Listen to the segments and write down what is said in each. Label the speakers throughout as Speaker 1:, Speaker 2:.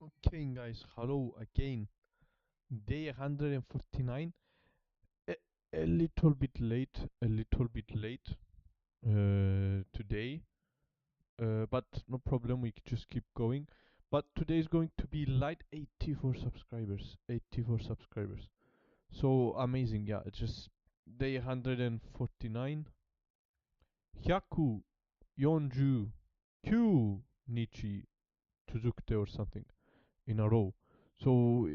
Speaker 1: Okay, guys, hello again. Day 149. A, a little bit late, today, but no problem, we just keep going. But today is going to be light 84 subscribers. 84 subscribers. So amazing, yeah, it's just day 149. 149日続くて or something in a row. So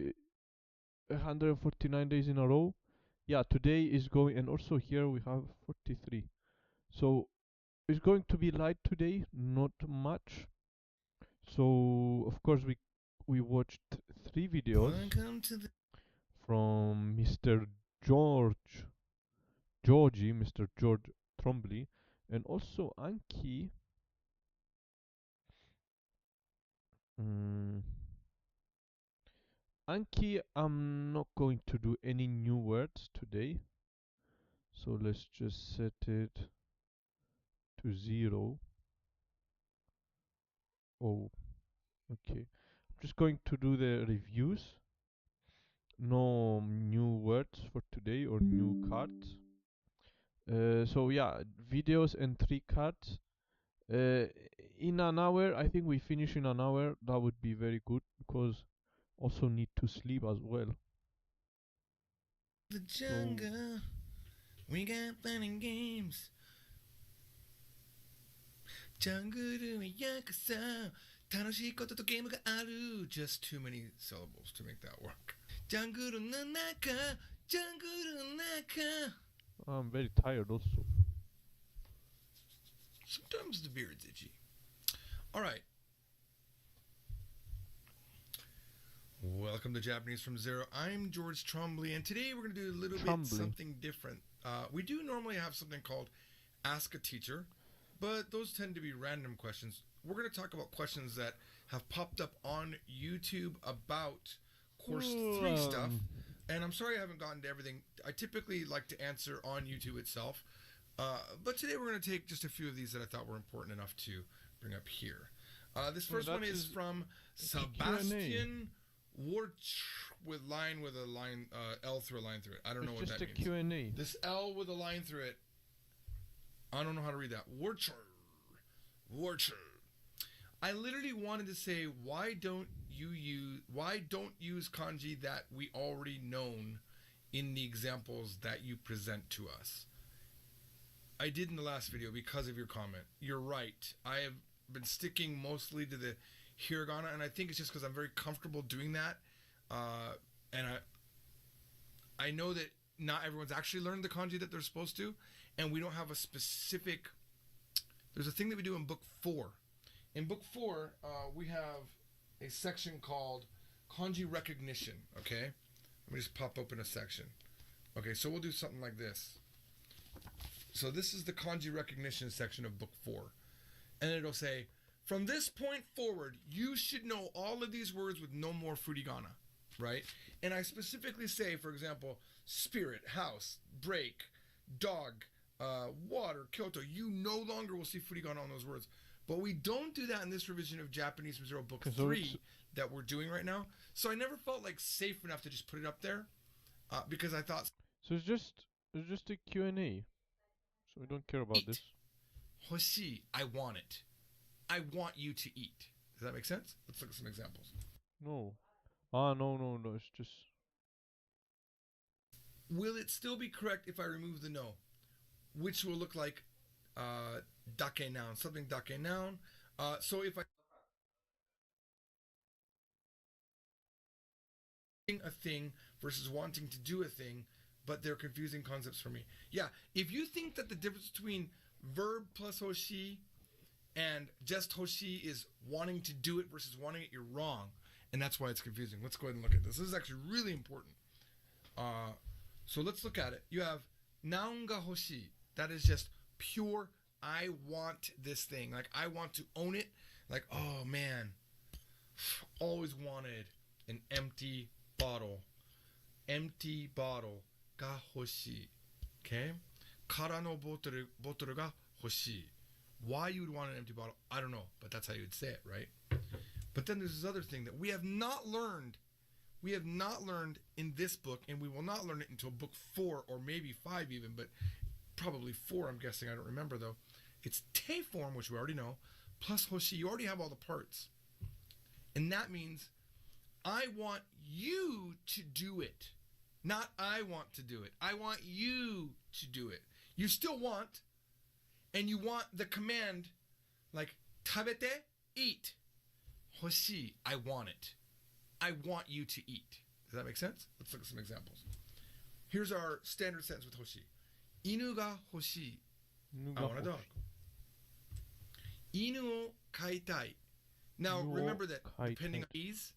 Speaker 1: 149 days in a row. Yeah, today is going, and also here we have 43. So it's going to be light today, not much. So of course we watched three videos from Mr. George Trombley, and also Anki. Mm, Anki, I'm not going to do any new words today. So let's just set it to 0. Oh, okay. I'm just going to do the reviews. No new words for today or new cards. So yeah, videos and 3 cards. Uh, in an hour, I think we finish in an hour. That would be very good because also need to sleep as well.
Speaker 2: The jungle, we got fun and games. Jungle yakuza, 楽しいこととゲームがある. Just too many syllables to make that work. Jungleの中, jungle の中.
Speaker 1: I'm very tired also.
Speaker 2: Sometimes the beard's itchy. Alright. Welcome to Japanese from Zero. I'm George Trombley, and today we're going to do a little bit something different. We do normally have something called Ask a Teacher, but those tend to be random questions. We're going to talk about questions that have popped up on YouTube about Course 3 stuff. And I'm sorry I haven't gotten to everything. I typically like to answer on YouTube itself. But today we're going to take just a few of these that I thought were important enough to bring up here. This first one is from Sebastian Warch with a line, L through a line through it. I don't know what that means.
Speaker 1: Just a Q&A.
Speaker 2: This L with a line through it, I don't know how to read that. Warcher. I literally wanted to say, why don't use kanji that we already known in the examples that you present to us? I did in the last video because of your comment. You're right. I have been sticking mostly to the hiragana, and I think it's just because I'm very comfortable doing that. And I know that not everyone's actually learned the kanji that they're supposed to, and we don't have a specific. There's a thing that we do in book 4. In book 4, we have a section called kanji recognition. Okay, let me just pop open a section. Okay, so we'll do something like this. So this is the kanji recognition section of book 4, and it'll say, from this point forward, you should know all of these words with no more furigana, right? And I specifically say, for example, spirit, house, break, dog, water, Kyoto. You no longer will see furigana on those words. But we don't do that in this revision of Japanese from Zero Book 3 that we're doing right now. So I never felt like safe enough to just put it up there because I thought...
Speaker 1: So it's just a Q&A. So we don't care about this.
Speaker 2: Hoshi, I want it. I want you to eat. Does that make sense? Let's look at some examples.
Speaker 1: No. No. It's just...
Speaker 2: Will it still be correct if I remove the no? Which will look like dake noun. Something dake noun. So if I... a thing versus wanting to do a thing, but they're confusing concepts for me. Yeah, if you think that the difference between verb plus hoshi and just hoshi is wanting to do it versus wanting it, you're wrong. And that's why it's confusing. Let's go ahead and look at this. This is actually really important. So let's look at it. You have naun ga hoshi. That is just pure, I want this thing. Like, I want to own it. Like, oh man, always wanted an empty bottle. Empty bottle ga hoshi. Okay? Kara no botoru ga hoshi. Why you would want an empty bottle, I don't know, but that's how you would say it, right? But then there's this other thing that we have not learned. We have not learned in this book, and we will not learn it until book 4 or maybe 5 even, but probably 4, I'm guessing. I don't remember, though. It's te form, which we already know, plus hoshi. You already have all the parts. And that means I want you to do it. Not I want to do it. I want you to do it. You still want, and you want the command like tabete, eat. Hoshi, I want it. I want you to eat. Does that make sense? Let's look at some examples. Here's our standard sentence with hoshi. Inu ga hoshii. I want a dog. Inu o kaitai. Now remember that depending on these,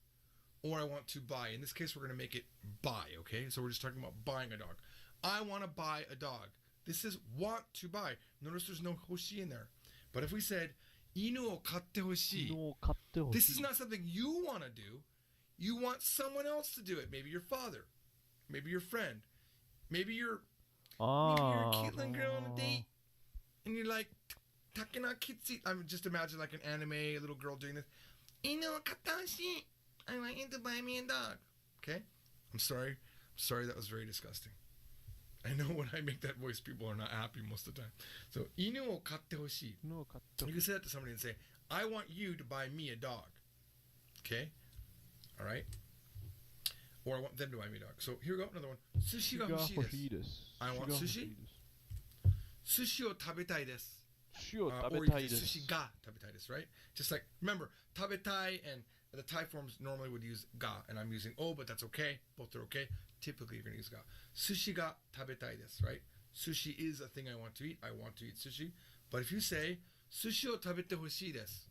Speaker 2: or I want to buy. In this case, we're going to make it buy, okay? So we're just talking about buying a dog. I want to buy a dog. This is want to buy. Notice there's no hoshi in there. But if we said, inu o katte hoshii, this is not something you want to do. You want someone else to do it. Maybe your father. Maybe your friend. Maybe you're a cute little girl on a date. And you're like, takena kitsi. I'm just imagine like an anime, a little girl doing this. Inu o katte hoshii. I want you to buy me a dog. Okay? I'm sorry. That was very disgusting. I know when I make that voice, people are not happy most of the time. So, inu o katte hoshii. You can say that to somebody and say, I want you to buy me a dog. Okay? All right? Or I want them to buy me a dog. So, here we go. Another one. Sushi ga hoshii desu. I want sushi. Sushi o tabetai desu. Or you can say sushi ga tabetai desu, right? Just like, remember, tabetai and the Thai forms normally would use ga, and I'm using o, but that's okay. Both are okay. Typically, you're going to use ga. Sushi ga tabetai desu, right? Sushi is a thing I want to eat. I want to eat sushi. But if you say, sushi o tabete hoshii desu,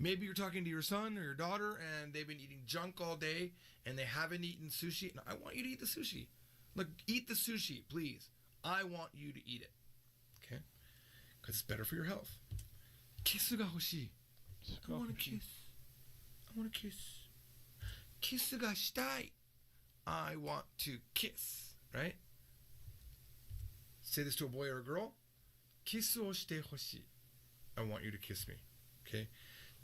Speaker 2: maybe you're talking to your son or your daughter, and they've been eating junk all day, and they haven't eaten sushi. And I want you to eat the sushi. Look, eat the sushi, please. I want you to eat it. Okay? Because it's better for your health. Kisu ga hoshii. I want to kiss. I want to kiss. Kisu ga shitai. I want to kiss. Right? Say this to a boy or a girl. Kisu o shite hoshii. I want you to kiss me. Okay?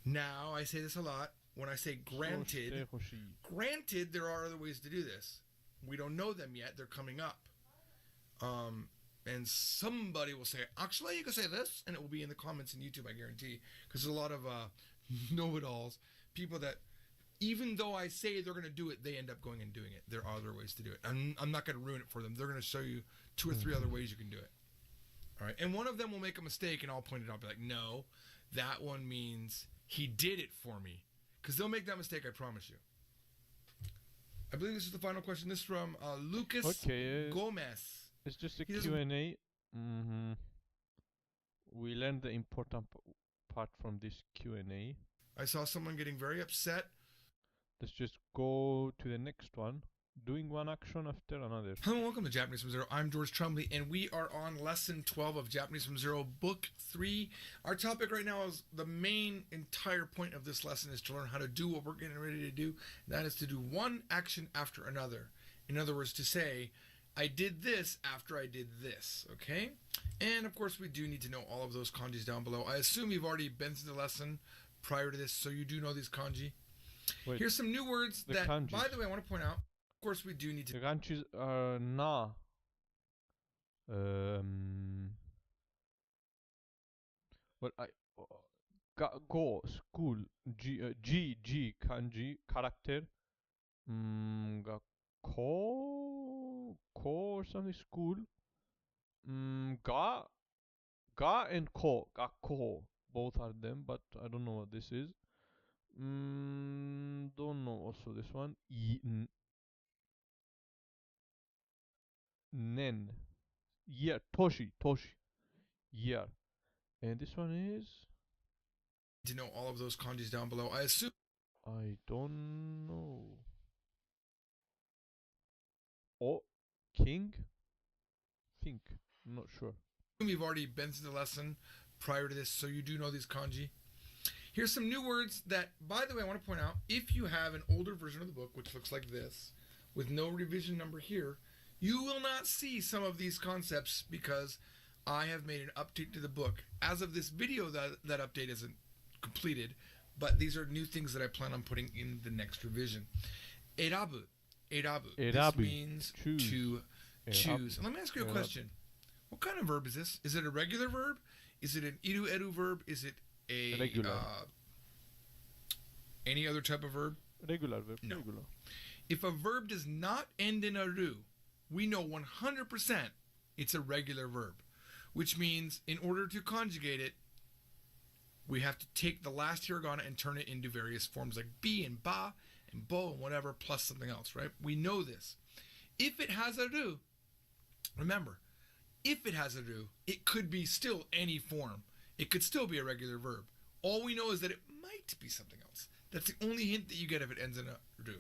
Speaker 2: Now, I say this a lot. When I say granted, there are other ways to do this. We don't know them yet. They're coming up. And somebody will say, actually, you can say this, and it will be in the comments in YouTube, I guarantee. Because there's a lot of know-it-alls, people that, even though I say they're going to do it, they end up going and doing it. There are other ways to do it. I'm not going to ruin it for them. They're going to show you 2 or 3 other ways you can do it. All right? And one of them will make a mistake, and I'll point it out. Be like, no, that one means he did it for me. Because they'll make that mistake, I promise you. I believe this is the final question. This is from Lucas Gomez.
Speaker 1: It's just a Q&A. Mm-hmm. We learned the important part from this Q&A.
Speaker 2: I saw someone getting very upset.
Speaker 1: Let's just go to the next one. Doing one action after another.
Speaker 2: Hello and welcome to Japanese from Zero. I'm George Trumley, and we are on lesson 12 of Japanese from Zero, book 3. Our topic right now is the main entire point of this lesson is to learn how to do what we're getting ready to do. That is to do one action after another. In other words, to say, I did this after I did this, okay? And of course, we do need to know all of those kanjis down below. I assume you've already been through the lesson prior to this, so you do know these kanji.
Speaker 1: Wait,
Speaker 2: here's some new words that, kanjis. By the way, I want to point out, of course, we do need to...
Speaker 1: The kanjis are na. Well, go, school, G, kanji, character. Ko or something, school. Ga and ko, gakko, both are them, but I don't know what this is. Don't know also this one. Nen, year, toshi, year, and this one is.
Speaker 2: To know all of those kanjis down below. I assume.
Speaker 1: I don't know. Oh, king? Think. I'm not sure.
Speaker 2: You've already been through the lesson prior to this, so you do know these kanji. Here's some new words that, by the way, I want to point out, if you have an older version of the book, which looks like this, with no revision number here, you will not see some of these concepts because I have made an update to the book. As of this video, that update isn't completed, but these are new things that I plan on putting in the next revision. Erabu. Erabu. This
Speaker 1: Erabu.
Speaker 2: means
Speaker 1: Choose.
Speaker 2: to choose.
Speaker 1: Erabu.
Speaker 2: And let me ask you a
Speaker 1: Erabu.
Speaker 2: question. What kind of verb is this? Is it a regular verb? Is it an iru eru verb? Is it a
Speaker 1: Regular.
Speaker 2: Any other type of verb?
Speaker 1: Regular verb.
Speaker 2: No.
Speaker 1: Regular.
Speaker 2: If a verb does not end in a ru, we know 100% it's a regular verb, which means in order to conjugate it, we have to take the last hiragana and turn it into various forms like bi and ba and bo and whatever plus something else, right? We know this. If it has a ru, remember, if it has a ru, it could be still any form. It could still be a regular verb. All we know is that it might be something else. That's the only hint that you get if it ends in a ru.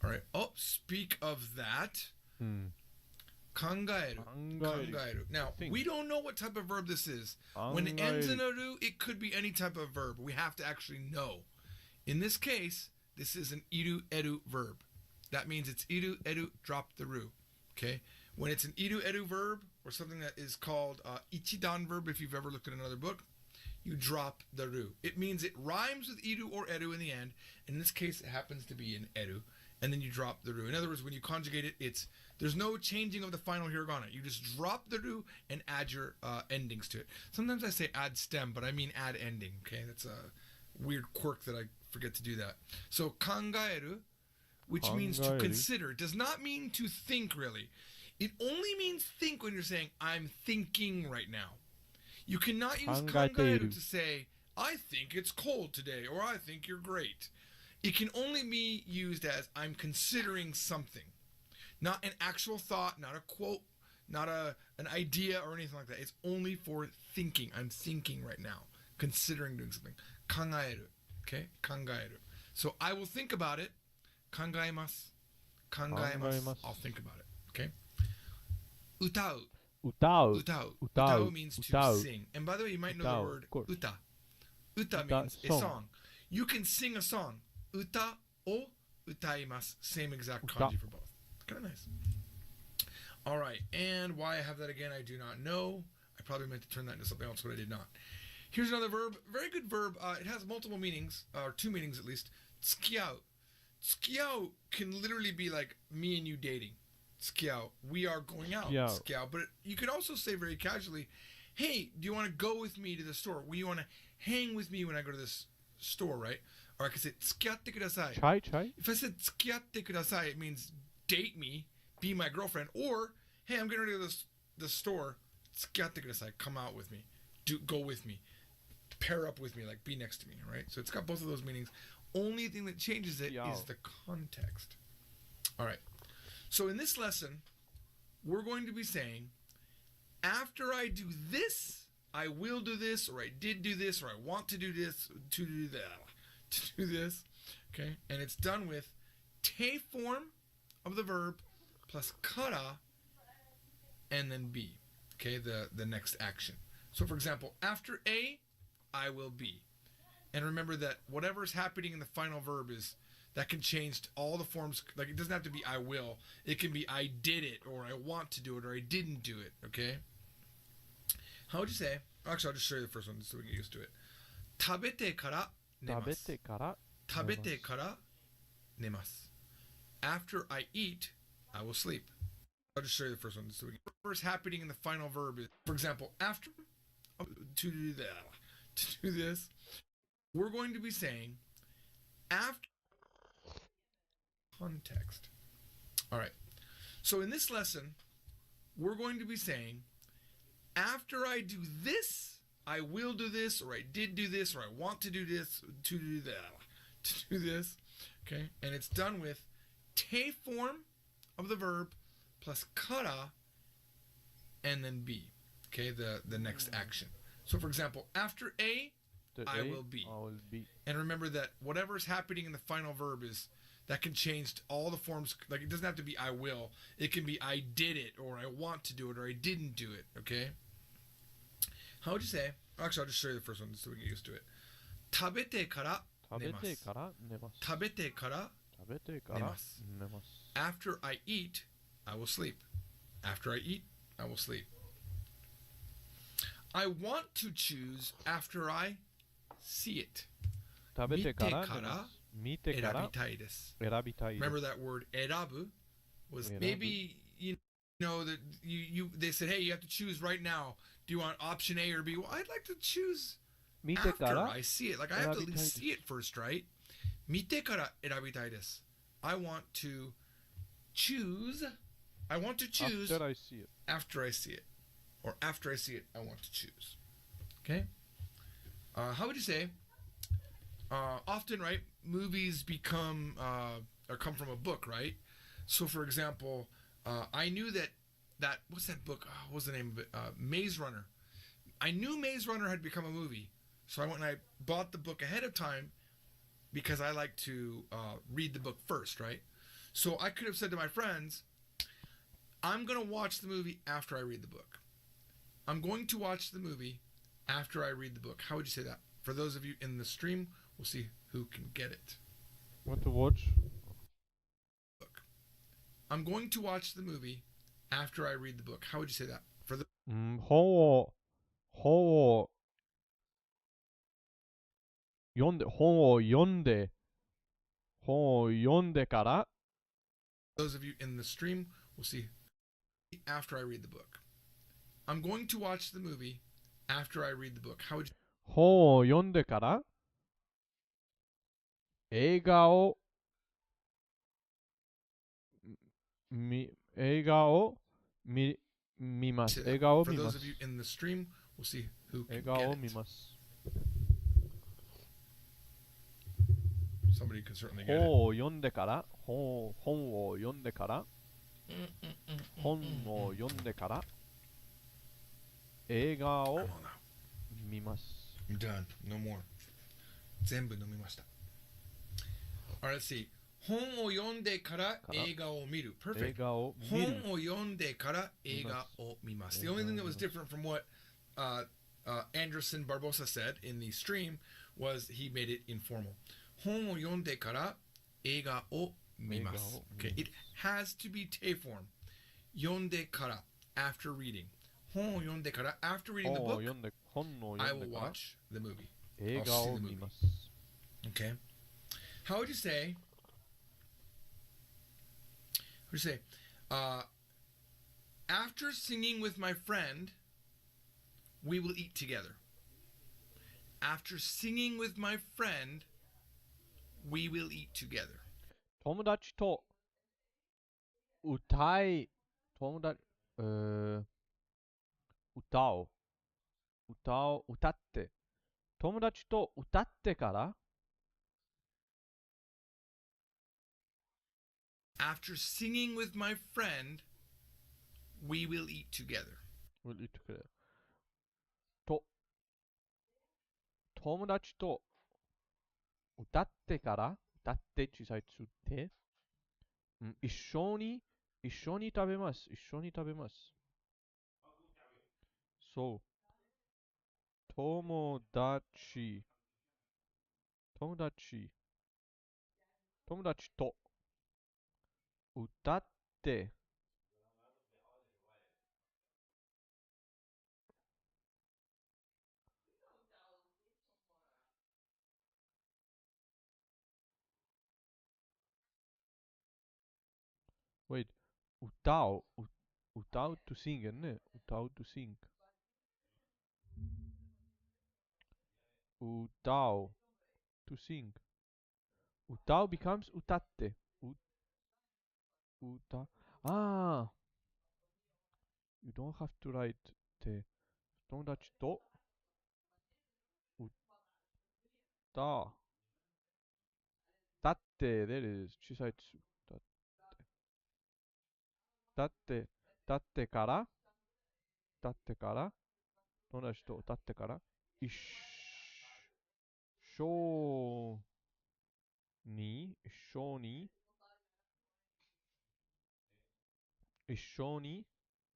Speaker 2: All right. Oh, speak of that. Kangaeru. Kangaeru. Now,
Speaker 1: Think.
Speaker 2: we don't know what type of verb this is. When it ends in a ru, it could be any type of verb. We have to actually know. In this case, this is an iru eru verb. That means it's iru eru, drop the ru. Okay? When it's an iru eru verb, or something that is called ichidan verb, if you've ever looked at another book, you drop the ru. It means it rhymes with iru or eru in the end. In this case, it happens to be an eru. And then you drop the ru. In other words, when you conjugate it, there's no changing of the final hiragana. You just drop the ru and add your endings to it. Sometimes I say add stem, but I mean add ending. Okay, that's a weird quirk that I forget to do that. So kangaeru, which means to consider, does not mean to think really. It only means think when you're saying I'm thinking right now. You cannot use kangaeru to say I think it's cold today or I think you're great. It can only be used as I'm considering something. Not an actual thought, not a quote, not an idea or anything like that. It's only for thinking. I'm thinking right now, considering doing something. Kangaeru. Okay? Kangaeru. So I will think about it. Kangaemasu. Kangaemasu. I'll think about it. Okay? Utau.
Speaker 1: Utau.
Speaker 2: Utau.
Speaker 1: Utau.
Speaker 2: Utau means to
Speaker 1: Utau.
Speaker 2: sing. And by the way, you might know
Speaker 1: Utau,
Speaker 2: the word
Speaker 1: of course.
Speaker 2: uta. Uta
Speaker 1: Uta,
Speaker 2: means a
Speaker 1: song.
Speaker 2: song. You can sing a song. Uta o utaimasu. Same exact
Speaker 1: Uta.
Speaker 2: kanji for both. Kind of nice. All right. And why I have that again, I do not know. I probably meant to turn that into something else, but I did not. Here's another verb. Very good verb. It has multiple meanings, or two meanings at least. Tsukiau. Tsukiau can literally be like me and you dating. Tsukiau. We are going out. Tsukiau. But you could also say very casually, hey, do you want to go with me to the store? Do you want to hang with me when I go to this store, right? Or I could say, tsukiatte kudasai.
Speaker 1: Chai?
Speaker 2: If I said, tsukiatte kudasai, it means date me, be my girlfriend. Or, hey, I'm getting ready to go to the store. Tsukiatte kudasai. Come out with me. Go with me. Pair up with me, like be next to me, right? So it's got both of those meanings. Only thing that changes it is the context. All right. So in this lesson, we're going to be saying, after I do this, I will do this, or I did do this, or I want to do this, to do that. To do this, okay, and it's done with te form of the verb plus kara and then be, okay, the next action. So for example, after a, I will be. And remember that whatever's happening in the final verb is that can change to all the forms. Like it doesn't have to be I will. It can be I did it, or I want to do it, or I didn't do it, okay? How would you say? Actually, I'll just show you the first one so we get used to it. Tabete kara nemasu. Tabete kara nemasu. After I eat, I will sleep. I'll just show you the first one so we get whatever's happening in the final verb is, for example, after to do that, to do this, we're going to be saying after context. All right. So in this lesson, we're going to be saying after I do this, I will do this, or I did do this, or I want to do this, to do that, to do this, okay? And it's done with te form of the verb plus kara and then be, okay? The next action. So for example, after a, I will be. And remember that whatever's happening in the final verb is that can change to all the forms. Like it doesn't have to be I will. It can be I did it, or I want to do it, or I didn't do it, okay? How would you say? Actually, I'll just show you the first one so we get used to it. Tabete kara nemasu. Tabete kara nemasu. After I eat, I will sleep. After I eat, I will sleep. I want to choose after I see it.
Speaker 1: 食べてから
Speaker 2: 見てから
Speaker 1: 出ます。見てから
Speaker 2: 選びたいです。
Speaker 1: 選びたいです。
Speaker 2: Remember that word 選ぶ was
Speaker 1: 選ぶ
Speaker 2: maybe you know that they said, hey, you have to choose right now. Do you want option A or B? Well, I'd like to choose
Speaker 1: 見てか
Speaker 2: after
Speaker 1: ら
Speaker 2: I see it. Like I have to
Speaker 1: 選
Speaker 2: at
Speaker 1: びたい
Speaker 2: least
Speaker 1: です。
Speaker 2: see it first, right? 見てから選びたいです. I want to choose. I want to choose
Speaker 1: After I see it.
Speaker 2: after I see it. Or after I see it, I want to choose. Okay? How would you say? Often, right, movies become or come from a book, right? So, for example, I knew that what's that book? What was the name of it? Maze Runner. I knew Maze Runner had become a movie, so I went and I bought the book ahead of time because I like to read the book first, right? So I could have said to my friends, I'm going to watch the movie after I read the book. I'm going to watch the movie after I read the book. How would you say that? For those of you in the stream, we'll see who can get it.
Speaker 1: Want to watch?
Speaker 2: Book. I'm going to watch the movie after I read the book. How would you say that? For the
Speaker 1: 本を読んでから
Speaker 2: those of you in the stream, we'll see after I read the book. I'm going to watch the movie after I read the book. How would you
Speaker 1: 本を読んでから映画を映画を見ま
Speaker 2: say
Speaker 1: す。
Speaker 2: that?
Speaker 1: 映画を
Speaker 2: For
Speaker 1: 見ま
Speaker 2: those
Speaker 1: す。
Speaker 2: of you in the stream, we'll see who
Speaker 1: 映
Speaker 2: can
Speaker 1: 画
Speaker 2: get
Speaker 1: を見
Speaker 2: it.
Speaker 1: ます。
Speaker 2: Somebody can certainly get it.
Speaker 1: 本を読んでから本を読んでから本を読んでから映画を
Speaker 2: I'm all out.
Speaker 1: 見ます。
Speaker 2: I'm done. No more. 全部飲みました Alright, let's see. 本を読んでから映画を見る Perfect.
Speaker 1: 映画を見る。
Speaker 2: 本を読んでから映画を見ます The only thing that was different from what Anderson Barbosa said in the stream was he made it informal. 本を読んでから映画を見ます Okay, it has to be Te form. 読んでから after reading. 本を読んでから after reading the
Speaker 1: 本を
Speaker 2: book,
Speaker 1: 読んで
Speaker 2: I
Speaker 1: か
Speaker 2: will
Speaker 1: ら
Speaker 2: watch the movie.
Speaker 1: 映
Speaker 2: I'll
Speaker 1: 画
Speaker 2: see
Speaker 1: を
Speaker 2: the
Speaker 1: 見
Speaker 2: movie.
Speaker 1: ます。
Speaker 2: Okay. How would you say? What would you say? After singing with my friend, we will eat together. After singing with my friend, we will eat together.
Speaker 1: 友達と歌い友達歌って友達と歌ってから
Speaker 2: After singing with my friend, we will eat together.
Speaker 1: と友達と歌ってから歌って小さいつって、一緒に食べます。一緒に食べます。そう。友達と歌ってWait 歌う to sing やね。歌う to sing 歌う to sing 歌う becomes 歌って歌You don't have to write って友達と歌だって there is 小さいつだってから友達と歌ってから一緒に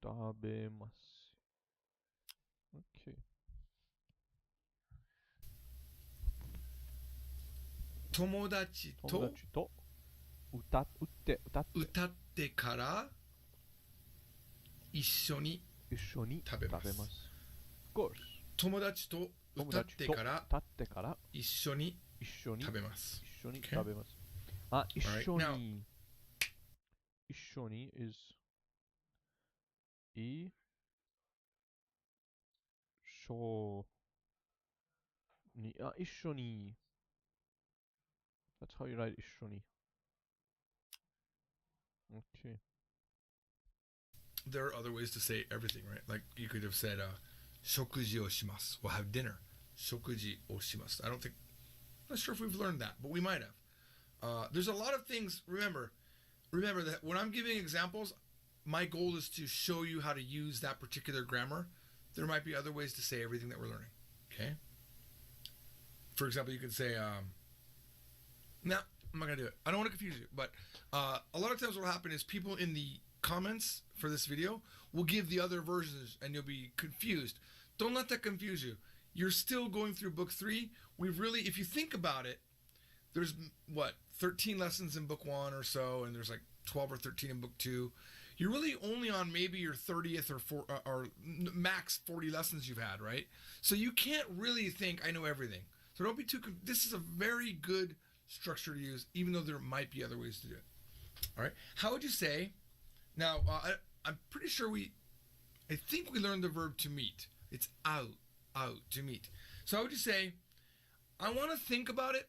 Speaker 1: 食べます。Okay.
Speaker 2: 友達と
Speaker 1: 歌って
Speaker 2: から一緒に食べます。
Speaker 1: Of course.
Speaker 2: 友達と歌ってから一緒に
Speaker 1: 一緒に
Speaker 2: 食べます。
Speaker 1: 一緒に
Speaker 2: Okay.
Speaker 1: 食べます。あ、一
Speaker 2: Alright,
Speaker 1: 緒
Speaker 2: now-
Speaker 1: に一緒に is 一緒に一緒に That's how you write 一緒に Okay.
Speaker 2: There are other ways to say everything, right? Like you could have said, 食事をします. We'll have dinner. 食事をします. I don't think, I'm not sure if we've learned that, but we might have. There's a lot of things. Remember that when I'm giving examples, my goal is to show you how to use that particular grammar. There might be other ways to say everything that we're learning. Okay. For example, you could say, no, I'm not gonna do it. I don't want to confuse you, but a lot of times what will happen is people in the comments for this video will give the other versions and you'll be confused. Don't let that confuse you. You're still going through book 3. We've really, if you think about it, there's 13 lessons in book 1 or so, and there's like 12 or 13 in book 2. You're really only on maybe your 30th or max 40 lessons you've had, right? So you can't really think I know everything. So don't be too. This is a very good structure to use, even though there might be other ways to do it. All right. How would you say? Now, I'm pretty sure I think we learned the verb to meet. It's out, to meet. So how would you say? I want to think about it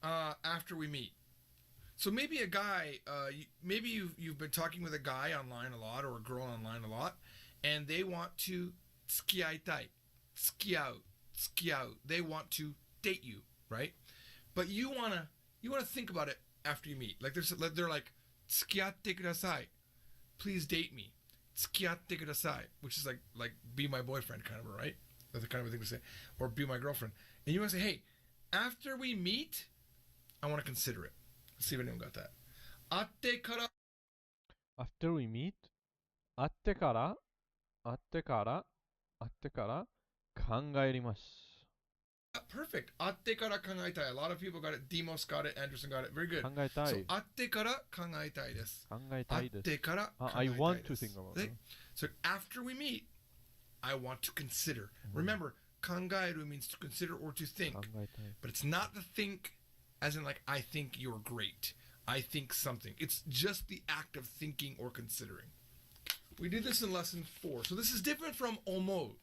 Speaker 2: after we meet. So maybe a guy, maybe you've been talking with a guy online a lot or a girl online a lot, and they want to 付き合いたい, 付き合う, 付き合う. They want to date you, right? But you wanna think about it after you meet. Like they're like 付き合ってください. Please date me. 付き合ってください, which is like be my boyfriend kind of, right? That's the kind of a thing to say, or be my girlfriend. And you want to say, hey, after we meet, I want to consider it. Let's see if anyone got that. 会ってから
Speaker 1: After we meet 会ってから会ってから会ってから考えます
Speaker 2: Perfect. 会ってから考えたい. A lot of people got it. Demos got it. Anderson got it. Very good.
Speaker 1: 考えたい
Speaker 2: So 会ってから考えたいです。
Speaker 1: 考えたいです
Speaker 2: 会ってから考えた
Speaker 1: I
Speaker 2: いです。
Speaker 1: want to think about it.
Speaker 2: So after we meet, I want to consider. Remember, 考える means to consider or to think.
Speaker 1: 考えたい
Speaker 2: But it's not the think as in like, I think you're great. I think something. It's just the act of thinking or considering. We did this in lesson 4. So this is different from 思う,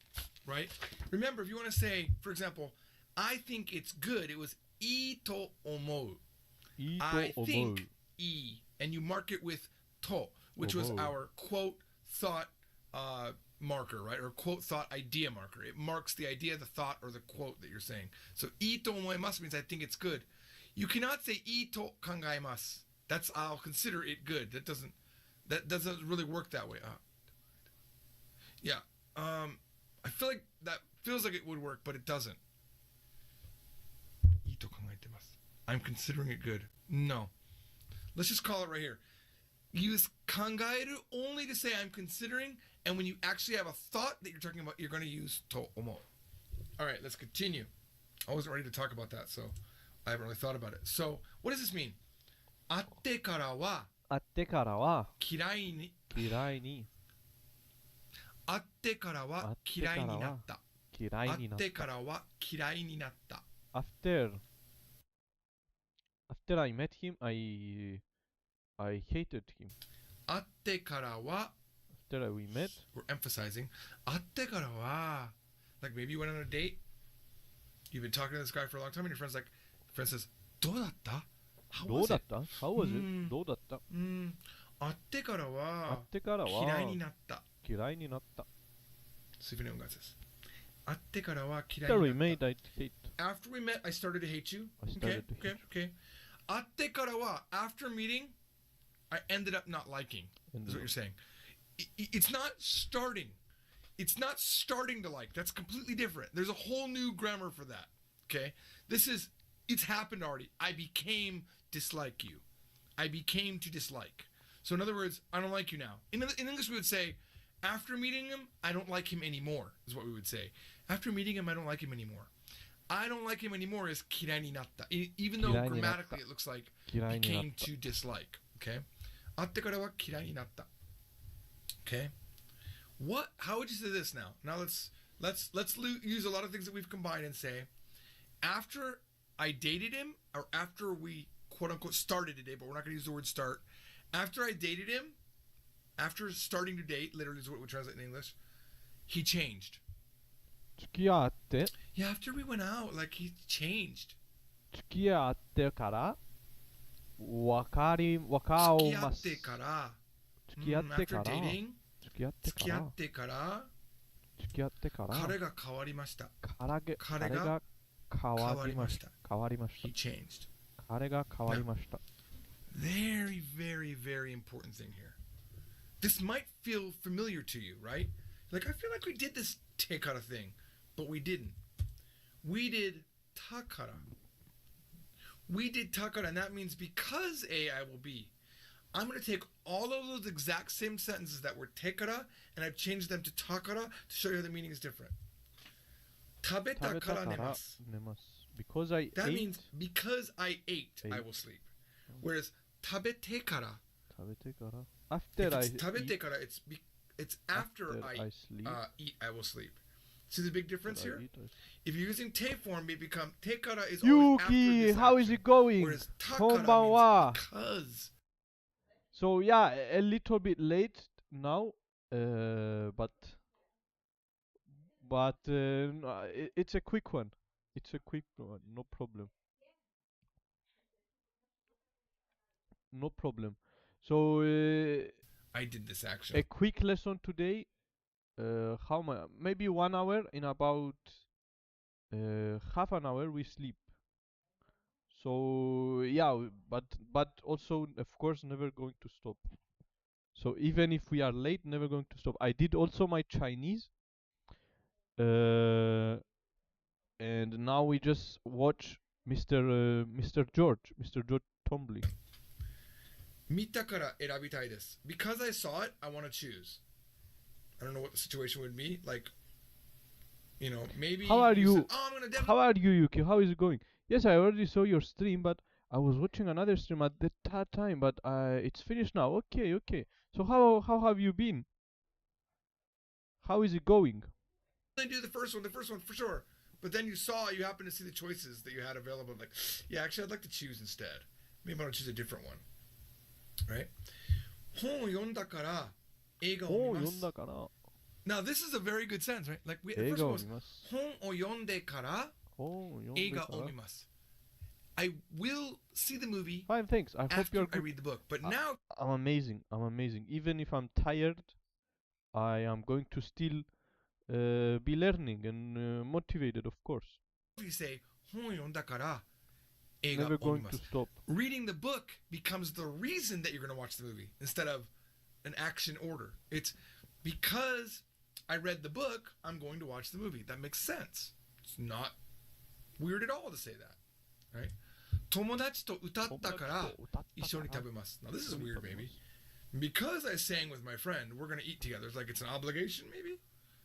Speaker 2: right? Remember, if you want to say, for example, I think it's good, it was いいと思う.
Speaker 1: いいと
Speaker 2: I
Speaker 1: 思う
Speaker 2: think いい. And you mark it with と, which was
Speaker 1: 思う
Speaker 2: our quote thought marker, right? Or quote thought idea marker. It marks the idea, the thought, or the quote that you're saying. So いいと思います means I think it's good. You cannot say いいと考えます. That's I'll consider it good. That doesn't really work that way. Yeah. I feel like that feels like it would work, but it doesn't. いいと考えてます. I'm considering it good. No. Let's just call it right here. Use 考える only to say I'm considering, and when you actually have a thought that you're talking about, you're going to use と思う. All right, let's continue. I wasn't ready to talk about that, so I haven't really thought about it. So, what does this mean? 会ってからは
Speaker 1: 会ってからは
Speaker 2: 嫌いに
Speaker 1: 嫌いに
Speaker 2: 会ってからは嫌いになった。
Speaker 1: 嫌いになっ
Speaker 2: 会ってからは嫌いになった。
Speaker 1: た After I met him I hated him
Speaker 2: 会ってからは
Speaker 1: After we met
Speaker 2: we're emphasizing 会ってからは like maybe you went on a date, you've been talking to this guy for a long time, and your friend says どうだった How
Speaker 1: どう
Speaker 2: was
Speaker 1: だっ
Speaker 2: it?
Speaker 1: た How was it? どうだった
Speaker 2: 会ってから
Speaker 1: 会
Speaker 2: は
Speaker 1: ってからは
Speaker 2: 嫌いになった。
Speaker 1: 嫌いになった
Speaker 2: See if anyone got this. 会ってからは嫌
Speaker 1: After
Speaker 2: い
Speaker 1: we
Speaker 2: になっ
Speaker 1: met
Speaker 2: た。
Speaker 1: I hate
Speaker 2: After we met, I started to hate you.
Speaker 1: I
Speaker 2: Okay,
Speaker 1: started to
Speaker 2: okay,
Speaker 1: hate
Speaker 2: okay. 会ってからは after meeting, I ended up not liking. Is what you're saying. It's not starting. It's not starting to like. That's completely different. There's a whole new grammar for that. Okay? It's happened already. I became dislike you. I became to dislike. So in other words, I don't like you now. In English, we would say, after meeting him, I don't like him anymore, is what we would say. After meeting him, I don't like him anymore. I don't like him anymore is 嫌いになった. Even though
Speaker 1: 嫌いになった
Speaker 2: grammatically it looks like
Speaker 1: 嫌いになっ
Speaker 2: became
Speaker 1: た
Speaker 2: to dislike. Okay? 会ってからは嫌いになった. Okay? How would you say this now? Now let's use a lot of things that we've combined and say, after I dated him, or after we quote unquote started to date, but we're not going to use the word start. After I dated him, after starting to date, literally is what we translate in English, he changed.
Speaker 1: 付き合って
Speaker 2: Yeah, after we went out, like he changed.
Speaker 1: 付き合ってからわか
Speaker 2: 付
Speaker 1: おます。
Speaker 2: き合ってから、
Speaker 1: 付き合ってか
Speaker 2: after
Speaker 1: ら
Speaker 2: dating,
Speaker 1: 付き合って
Speaker 2: 付き合
Speaker 1: から
Speaker 2: ってから
Speaker 1: 付き合ってから
Speaker 2: 彼が変わりました。
Speaker 1: 彼が変わりました。変わりました。
Speaker 2: He changed.
Speaker 1: 彼が変わりました。
Speaker 2: Very, very, very important thing here. This might feel familiar to you, right? Like, I feel like we did this tekara thing, but we didn't. We did takara. We did takara, and that means because A, I will be. I'm going to take all of those exact same sentences that were tekara, and I've changed them to takara to show you how the meaning is different. Tabeta kara nemasu.
Speaker 1: Because I
Speaker 2: That
Speaker 1: ate.
Speaker 2: means because I ate, I will sleep. Whereas tabete kara.
Speaker 1: 食べてから
Speaker 2: If
Speaker 1: After I
Speaker 2: it's tabete
Speaker 1: eat,
Speaker 2: kara, it's after I
Speaker 1: sleep.
Speaker 2: eat, I will sleep. See the big difference
Speaker 1: After I
Speaker 2: here?
Speaker 1: eat, I sleep.
Speaker 2: If you're using te form, it become te kara is always after
Speaker 1: Yuki,
Speaker 2: this
Speaker 1: how is
Speaker 2: action.
Speaker 1: it going?
Speaker 2: Whereas takara
Speaker 1: こんばんは
Speaker 2: means because.
Speaker 1: So yeah, a little bit late now, but no, it's a quick one. It's a quick one, no problem. No problem. So
Speaker 2: I did this action.
Speaker 1: a quick lesson today. How much? Maybe 1 hour. In about half an hour, we sleep. So yeah, but also of course never going to stop. So even if we are late, never going to stop. I did also my Chinese. And now we just watch Mr. George Tombly.
Speaker 2: 見たから選びたいです. Because I saw it, I want to choose. I don't know what the situation would be. Like, you know, maybe.
Speaker 1: How are you?
Speaker 2: Said, oh, I'm gonna
Speaker 1: How are you, Yuki? How is it going? Yes, I already saw your stream, but I was watching another stream at that time, but it's finished now. Okay, okay. So how have you been? How is it going?
Speaker 2: do the first one for sure. But then you happen to see the choices that you had available. Like, yeah, actually, I'd like to choose instead. Maybe I'll choose a different one. Right? 本を読んだから映画を見ます. Now, this is a very good sense, right? Like, the first one was 本を読んでから映画を見ます. I will see the movie.
Speaker 1: Fine, thanks. I hope
Speaker 2: after
Speaker 1: you're
Speaker 2: I
Speaker 1: good.
Speaker 2: read the book. But now
Speaker 1: I'm amazing. Even if I'm tired, I am going to still be learning and motivated, of course.
Speaker 2: if you say 本を読んだから映画
Speaker 1: Never
Speaker 2: を見
Speaker 1: going
Speaker 2: ま
Speaker 1: to
Speaker 2: す.
Speaker 1: stop.
Speaker 2: Reading the book becomes the reason that you're going to watch the movie instead of an action order. It's because I read the book, I'm going to watch the movie. That makes sense. It's not weird at all to say that, right? 友達と歌ったから一緒に食べます. Now this is weird, maybe. Because I sang with my friend, we're going to eat together. It's like it's an obligation, maybe?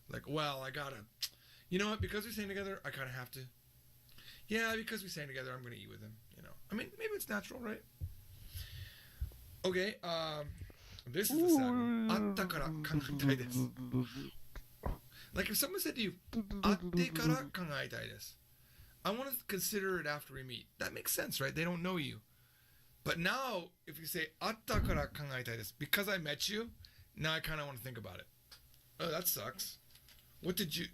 Speaker 2: Like, well, I gotta, you know what? Because we sang together, I kind of have to. Yeah, because we sang together, I'm going to eat with him. You know, I mean, maybe it's natural, right? Okay, this is the sad one. あったから考えたいです. Like if someone said to you, 会ってから考えたいです. I want to consider it after we meet. That makes sense, right? They don't know you. But now, if you say, 会ったから考えたいです, because I met you, now I kind of want to think about it. Oh, that sucks. What did you...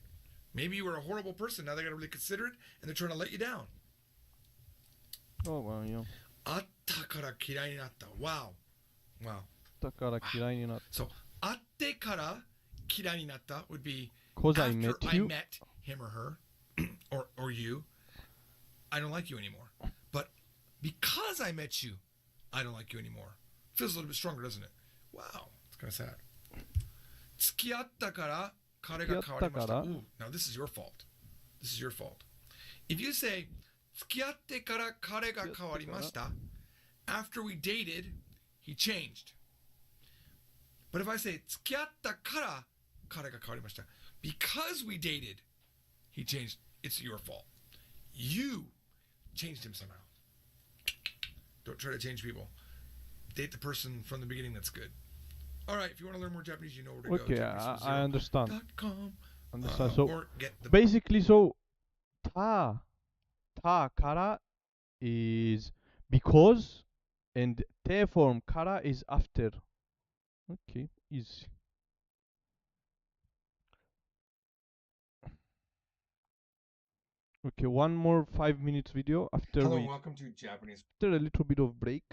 Speaker 2: Maybe you were a horrible person. Now they got to really consider it, and they're trying to let you down.
Speaker 1: Oh, wow, yeah.
Speaker 2: 会ったから嫌いになった. Wow. Wow.
Speaker 1: だから嫌いになった.
Speaker 2: So, 会ってから嫌いになった would be
Speaker 1: Because
Speaker 2: after
Speaker 1: I met
Speaker 2: I
Speaker 1: you.
Speaker 2: met him or her, or you, I don't like you anymore. But because I met you, I don't like you anymore. Feels a little bit stronger, doesn't it? Wow. It's kind of sad. 付き合ったから彼が変わりました. Ooh, now this is your fault. This is your fault. If you say 付き合ってから彼が変わりました, after we dated, he changed. But if I say 付き合ったから彼が変わりました, because we dated, he changed, it's your fault. You changed him somehow. Don't try to change people. Date the person from the beginning that's good. All right, if you want to learn more Japanese, you know where to go.
Speaker 1: Okay, I understand.
Speaker 2: .com,
Speaker 1: Understand. So
Speaker 2: or get the
Speaker 1: basically, so たから is because, and te form kara is after. Okay, easy. Okay, one more 5 minutes video after
Speaker 2: Hello and
Speaker 1: we
Speaker 2: welcome to Japanese.
Speaker 1: after a little bit of break.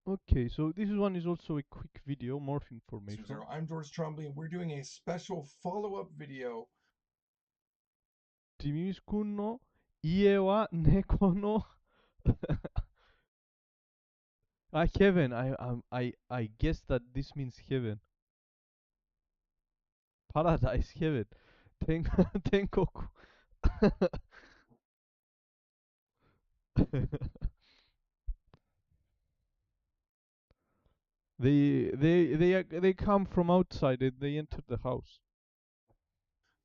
Speaker 1: Okay, so this one is also a quick video, more information.
Speaker 2: Zero. I'm George Trombley, and we're doing a special follow-up video.
Speaker 1: ティミス君の家は猫のheaven. I guess that this means heaven. Paradise, heaven. 天天国。they come from outside and they enter the house.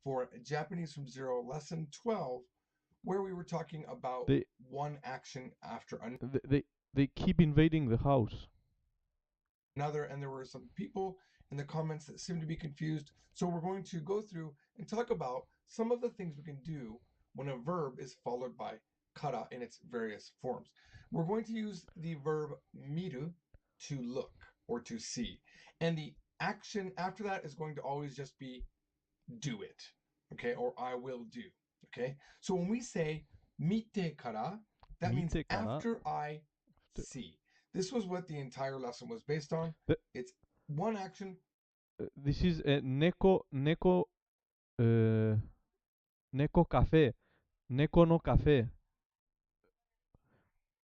Speaker 2: For Japanese from Zero, lesson 12, where we were talking about
Speaker 1: They
Speaker 2: one action after
Speaker 1: they keep invading the house.
Speaker 2: another, and there were some people in the comments that seemed to be confused. So we're going to go through and talk about some of the things we can do when a verb is followed by kara in its various forms. We're going to use the verb miru to look or to see, and the action after that is going to always just be do it, okay, or I will do, okay. So when we say mite kara, that means
Speaker 1: Mite kara.
Speaker 2: after I see. This was what the entire lesson was based on.
Speaker 1: The-
Speaker 2: It's one action.
Speaker 1: This is a uh, neko cafe. Neko no cafe.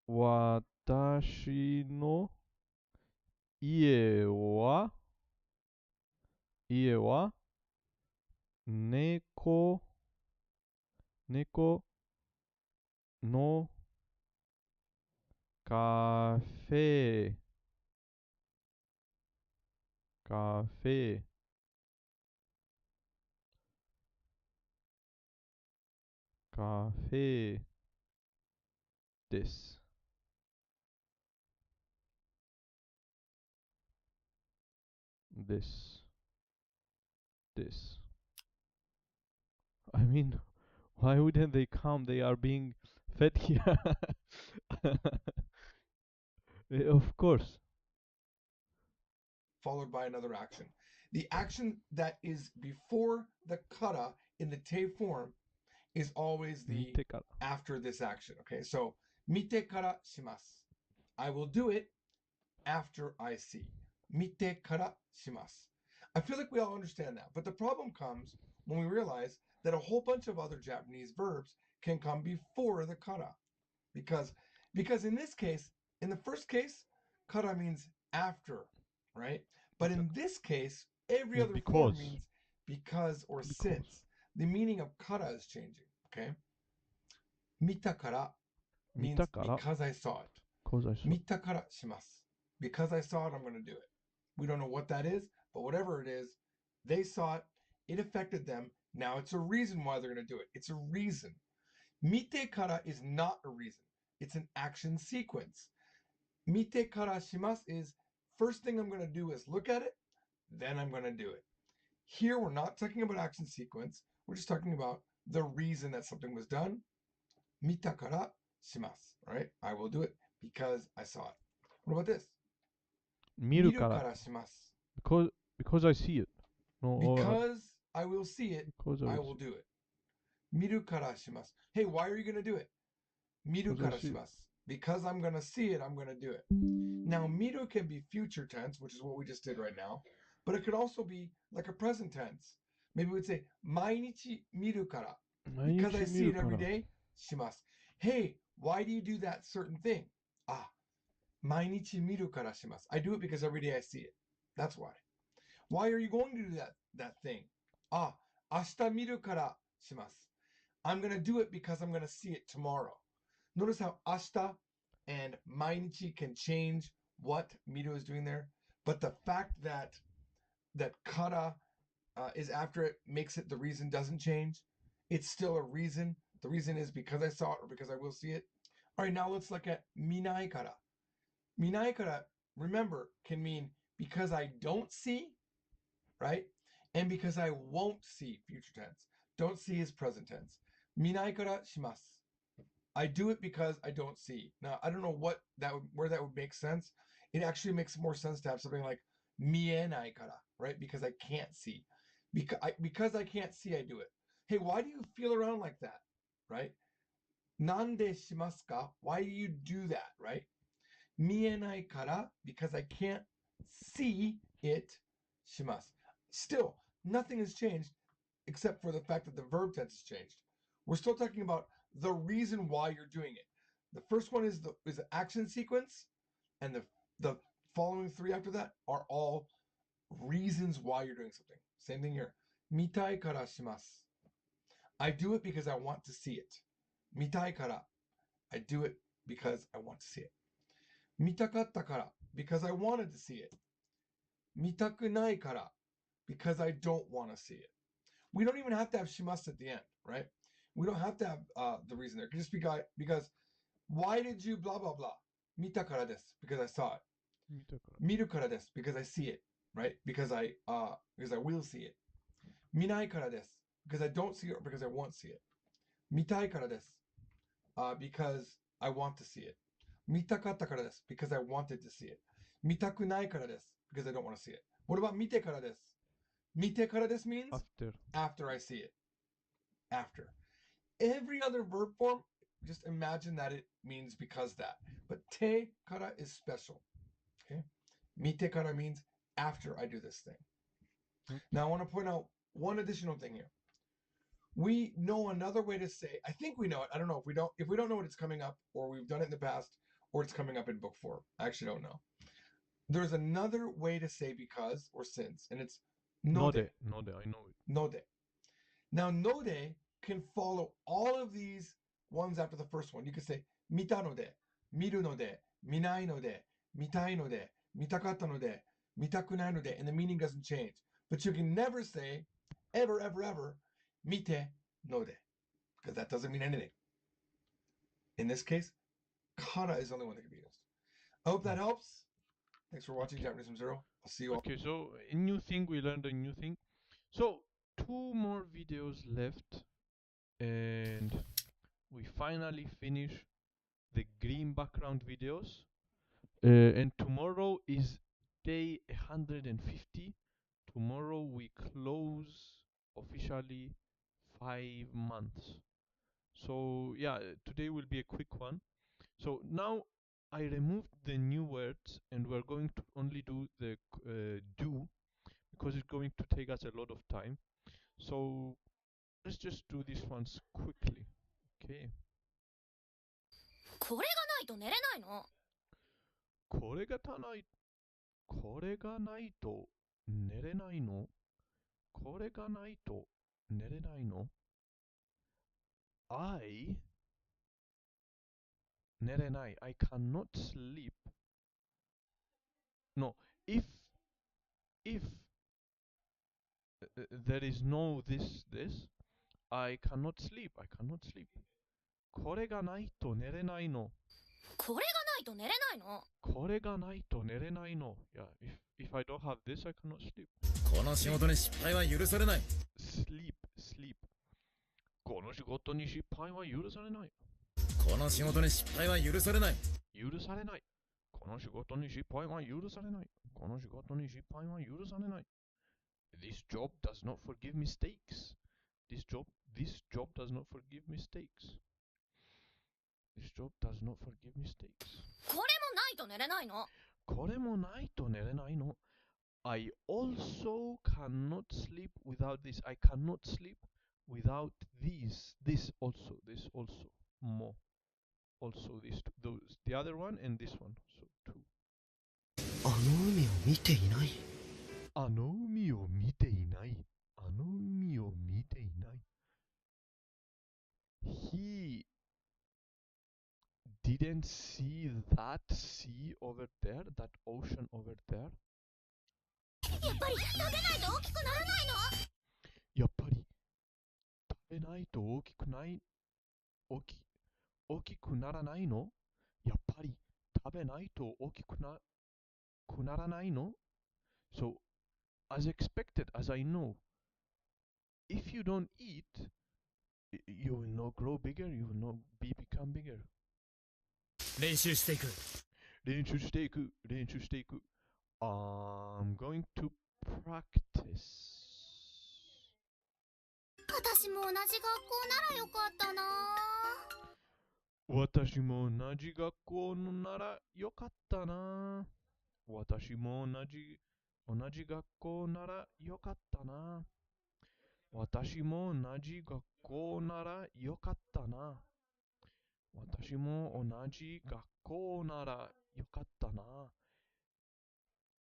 Speaker 1: Watashi no ie wa neko no cafe. Cafe. Cafe. This. This. This. I mean, why wouldn't they come? They are being fed here. Of course.
Speaker 2: Followed by another action. The action that is before the kara in the te form is always the
Speaker 1: 見てから。
Speaker 2: after this action. Okay, so mite kara shimasu. I will do it after I see. Mite kara shimasu. I feel like we all understand that, but the problem comes when we realize that a whole bunch of other Japanese verbs can come before the kara, because in this case, in the first case, kara means after, right? But in this case, every
Speaker 1: Means
Speaker 2: other form
Speaker 1: because.
Speaker 2: means because or
Speaker 1: Because.
Speaker 2: since. The meaning of kara is changing. Okay, mita kara
Speaker 1: 見
Speaker 2: means
Speaker 1: たから
Speaker 2: because I saw it.
Speaker 1: because I saw.
Speaker 2: Mita kara shimasu. Because I saw it, I'm going to do it. We don't know what that is, but whatever it is, they saw it. It affected them. Now it's a reason why they're going to do it. It's a reason. Mite kara is not a reason. It's an action sequence. Mite kara shimasu is first thing I'm going to do is look at it, then I'm going to do it. Here we're not talking about action sequence. We're just talking about the reason that something was done. Mita kara shimasu. Right? I will do it because I saw it. What about this?
Speaker 1: 見るから。
Speaker 2: Miru kara shimasu.
Speaker 1: Because I see it. No, or,
Speaker 2: Because I will see it,
Speaker 1: because
Speaker 2: I
Speaker 1: I
Speaker 2: will
Speaker 1: see.
Speaker 2: do it. Miru kara shimasu. Hey, why are you going to do it? Miru
Speaker 1: Because I
Speaker 2: kara
Speaker 1: see it.
Speaker 2: shimasu. Because I'm going to see it, I'm going to do it. Now, miru can be future tense, which is what we just did right now, but it could also be like a present tense. Maybe we'd say, mainichi miru kara. Because I
Speaker 1: 毎日
Speaker 2: see
Speaker 1: 見
Speaker 2: it
Speaker 1: るか
Speaker 2: every
Speaker 1: ら。
Speaker 2: day, shimasu. Hey, why do you do that certain thing? Ah, mainichi miru kara shimasu. I do it because every day I see it. That's why. Why are you going to do that thing? Ah, ashita miru kara shimasu. I'm going to do it because I'm going to see it tomorrow. Notice how ashita and mainichi can change what miru is doing there, but the fact that kara is after it makes it the reason doesn't change. It's still a reason. The reason is because I saw it or because I will see it. All right, now let's look at minai kara. Minai kara, remember, can mean because I don't see, right? And because I won't see, future tense. Don't see is present tense. Minai kara shimasu. I do it because I don't see. Now, I don't know where that would make sense. It actually makes more sense to have something like mienai kara, right? Because I can't see. Because I can't see, I do it. Hey, why do you feel around like that, right? Nande shimasu ka? Why do you do that, right? Mienai kara, because I can't see it, shimasu. Still, nothing has changed except for the fact that the verb tense has changed. We're still talking about the reason why you're doing it. The first one is the action sequence, and the following three after that are all reasons why you're doing something. Same thing here. Mitai kara shimasu. I do it because I want to see it. Mitai kara. I do it because I want to see it. Mitakatta kara. Because I wanted to see it. Mitakunai kara. Because I don't want to see it. We don't even have to have shimasu at the end, right? We don't have to have the reason there. It could just be because why did you blah blah blah? Mita kara desu, because I saw it.
Speaker 1: 見たから。
Speaker 2: Miru kara desu, because I see it, right? Because I will see it. Minai kara desu, because I don't see it or because I won't see it. Mitai kara desu, because I want to see it. Mitakatta kara desu, because I wanted to see it. Mitakunai kara desu, because I don't want to see it. What about mite kara desu? Mite kara desu means
Speaker 1: After.
Speaker 2: I see it. After. Every other verb form, just imagine that it means because that. But te kara is special. Okay? Mite kara means after I do this thing. Now I want to point out one additional thing here. We know another way to say, I think we know it. I don't know if we don't know what it's coming up, or we've done it in the past, or it's coming up in book 4. I actually don't know. There's another way to say because or since, and it's node.
Speaker 1: Node, I know it.
Speaker 2: Node. Now, node can follow all of these ones after the first one. You could say mita node, miru node, minai node, mitai node, mitakatta node, mitakunai node, and the meaning doesn't change. But you can never say, ever, ever, ever, mite node, because that doesn't mean anything. In this case, kara is the only one that can be used. I hope that helps. Thanks for watching Japanese from Zero. I'll see you all.
Speaker 1: Okay, so a new thing, we learned a new thing. So, 2 more videos left, and we finally finish the green background videos. And tomorrow is day 150 tomorrow we close officially 5 months. So yeah, today will be a quick one. So now I removed the new words and we're going to only do the do because it's going to take us a lot of time. So let's just do these ones quickly. Okay.
Speaker 3: これがないと寝れないの。
Speaker 1: これがない、これがないと寝れないの。これがないと寝れないの。I 寝れない。I cannot sleep. No, if there is no this, I cannot sleep. I cannot sleep. これがないと寝れないの。
Speaker 3: これがないと寝れないの。
Speaker 1: これがないと寝れないの。Yeah, if I don't have this, I cannot sleep.
Speaker 4: この仕事に失敗は許されない。
Speaker 1: Sleep, sleep. この仕事に失敗は許されない。
Speaker 4: この仕事に失敗は許されない。
Speaker 1: 許されない。この仕事に失敗は許されない。この仕事に失敗は許されない。This job does not forgive mistakes. This job does not forgive mistakes. This job does not forgive mistakes.
Speaker 3: これもないと寝れないの。
Speaker 1: これもないと寝れないの。I also cannot sleep without this. I cannot sleep without these. This also. This also. More. Also these two. Those. The other one and this one. So two.
Speaker 5: あの海を見ていない。
Speaker 1: あの海を見ていない。あの海を見ていない。He didn't see that sea over there, that ocean over there.
Speaker 3: やっぱり食べないと大きくならないの。
Speaker 1: やっぱり食べないと大きくない大きくならないの。やっぱり食べないと大きくならないの。So, as expected, as I know, if you don't eat, you will not grow bigger, you will not become bigger.
Speaker 4: 練習していく。
Speaker 1: 練習していく、練習していく。I'm going to practice.
Speaker 3: 私も同じ学校ならよかったな。
Speaker 1: 私も同じ学校のならよかったな。私も同じ学校ならよかったな。私も同じ学校ならよかったな。私も同じ学校ならよかったな。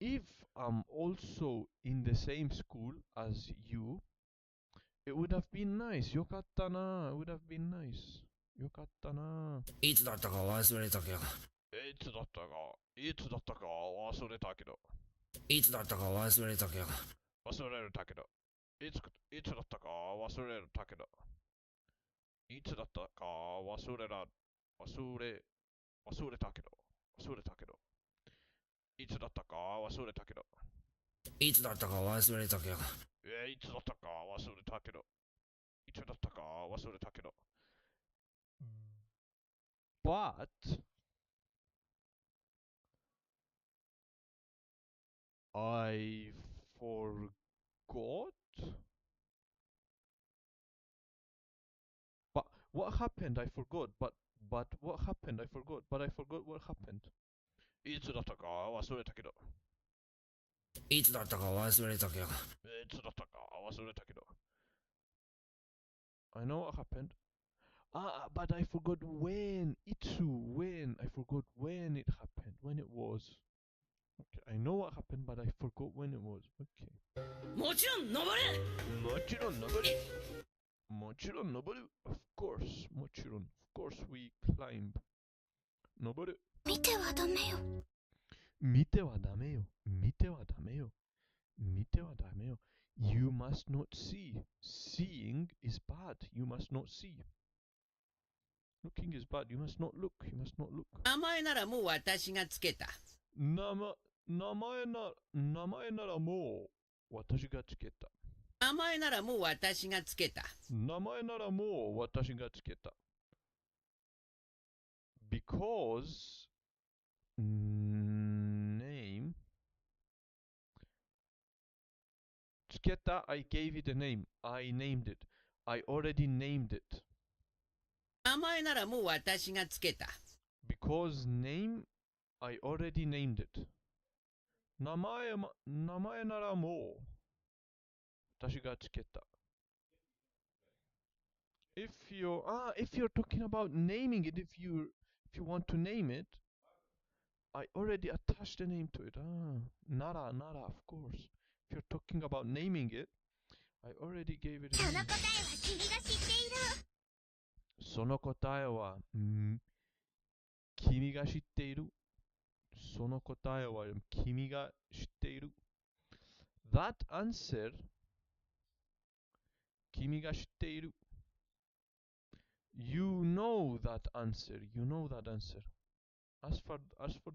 Speaker 1: If I'm also in the same school as you, it would have been nice. よかったな。It would have been nice. よかったな。
Speaker 4: いつだったか忘れたけど。
Speaker 1: いつだったか忘れたけど。
Speaker 4: いつだったか忘れたけど。
Speaker 1: 忘れたけど。いつだったか忘れたけど。いつだったか忘れたけど。忘れたけど。いつだったか忘れたけど。
Speaker 4: いつだったか忘れたけど。
Speaker 1: いつだったか忘れたけど。いつだったか忘れたけど。But I forgot. But what happened? I forgot. But what happened? I forgot. But I forgot what happened. いつだったか忘れたけど。
Speaker 4: いつだったか忘れたけど。
Speaker 1: いつだったか忘れたけど。I know what happened. But I forgot when. When. I forgot when it happened. When it was. Okay, I know what happened, but I forgot when it was. Okay.
Speaker 4: もちろん登れ。
Speaker 1: もちろん登る。もちろん登る。Of course. もちろん。Of course we climb. 登る。
Speaker 3: 見てはダメよ。
Speaker 1: 見てはダメよ。見てはダメよ。見てはダメよ。You must not see. Seeing is bad. You must not see. Looking is bad. You must not look. You must not look.
Speaker 6: 名前ならもう私がつけた。
Speaker 1: 名前ならもう私がつけた。
Speaker 6: 名前ならもう私がつけた。
Speaker 1: 名前ならもう私がつけた。Because name つけた I gave it a name. I named it. I already named it.
Speaker 6: 名前ならもう私がつけた。
Speaker 1: Because name, I already named it. 名前ならもう私がつけた。If you're talking about naming it, if you want to name it, I already attached a name to it. Nara, of course. If you're talking about naming it, I already gave it a
Speaker 3: その
Speaker 1: name.
Speaker 3: 答えは君が知っている。
Speaker 1: その答えは、君が知っている。その答えは君が知っている。That answer, 君が知っている。You know that answer. You know that answer. As for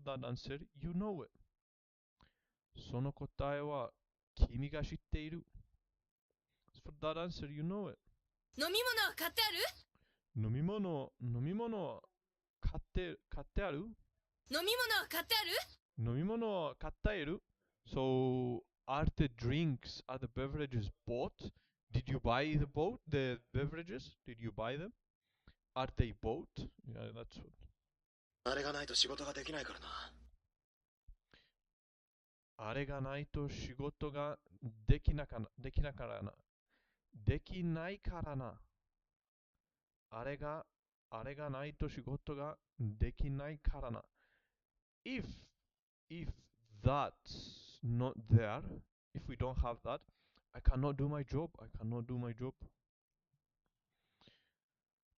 Speaker 1: that answer, you know it. その答えは君が知っている。As for that answer, you know it.
Speaker 3: 飲み物は買ってある？
Speaker 1: 飲み物は買ってある？
Speaker 3: 飲み物は買ってある？
Speaker 1: 飲み物は買っている？ So, are the drinks, are the beverages bought? Did you buy the beverages? Did you buy them? Are they bought? Yeah, that's what.
Speaker 5: あれがないと仕事ができないからな。
Speaker 1: あれがないと仕事ができないからな。できないからな。あれがないと仕事ができないからな。If that's not there, if we don't have that, I cannot do my job. I cannot do my job.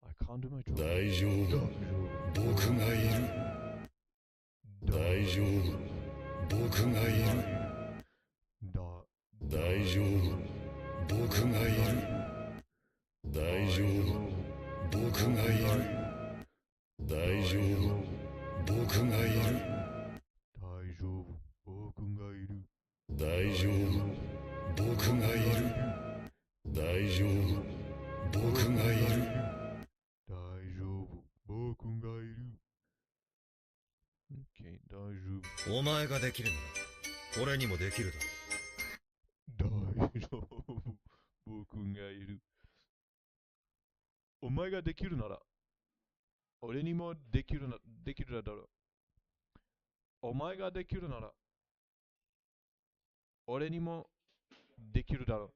Speaker 1: I can't do my job.
Speaker 7: 大丈夫。僕がいる。大丈夫。僕がいる。大丈夫。僕がいる。大丈夫。僕がいる。大丈夫。僕がいる。
Speaker 1: 大丈夫。僕がいる。
Speaker 7: 大丈夫。僕がいる。大丈夫。僕がいる。
Speaker 1: 大丈夫。僕がいる。OK、大丈夫。
Speaker 5: お前ができるなら俺にもできるだろ。
Speaker 1: 大丈夫。僕がいる。お前ができるなら、俺にもできるだろう。お前ができるなら、俺にもできるだろ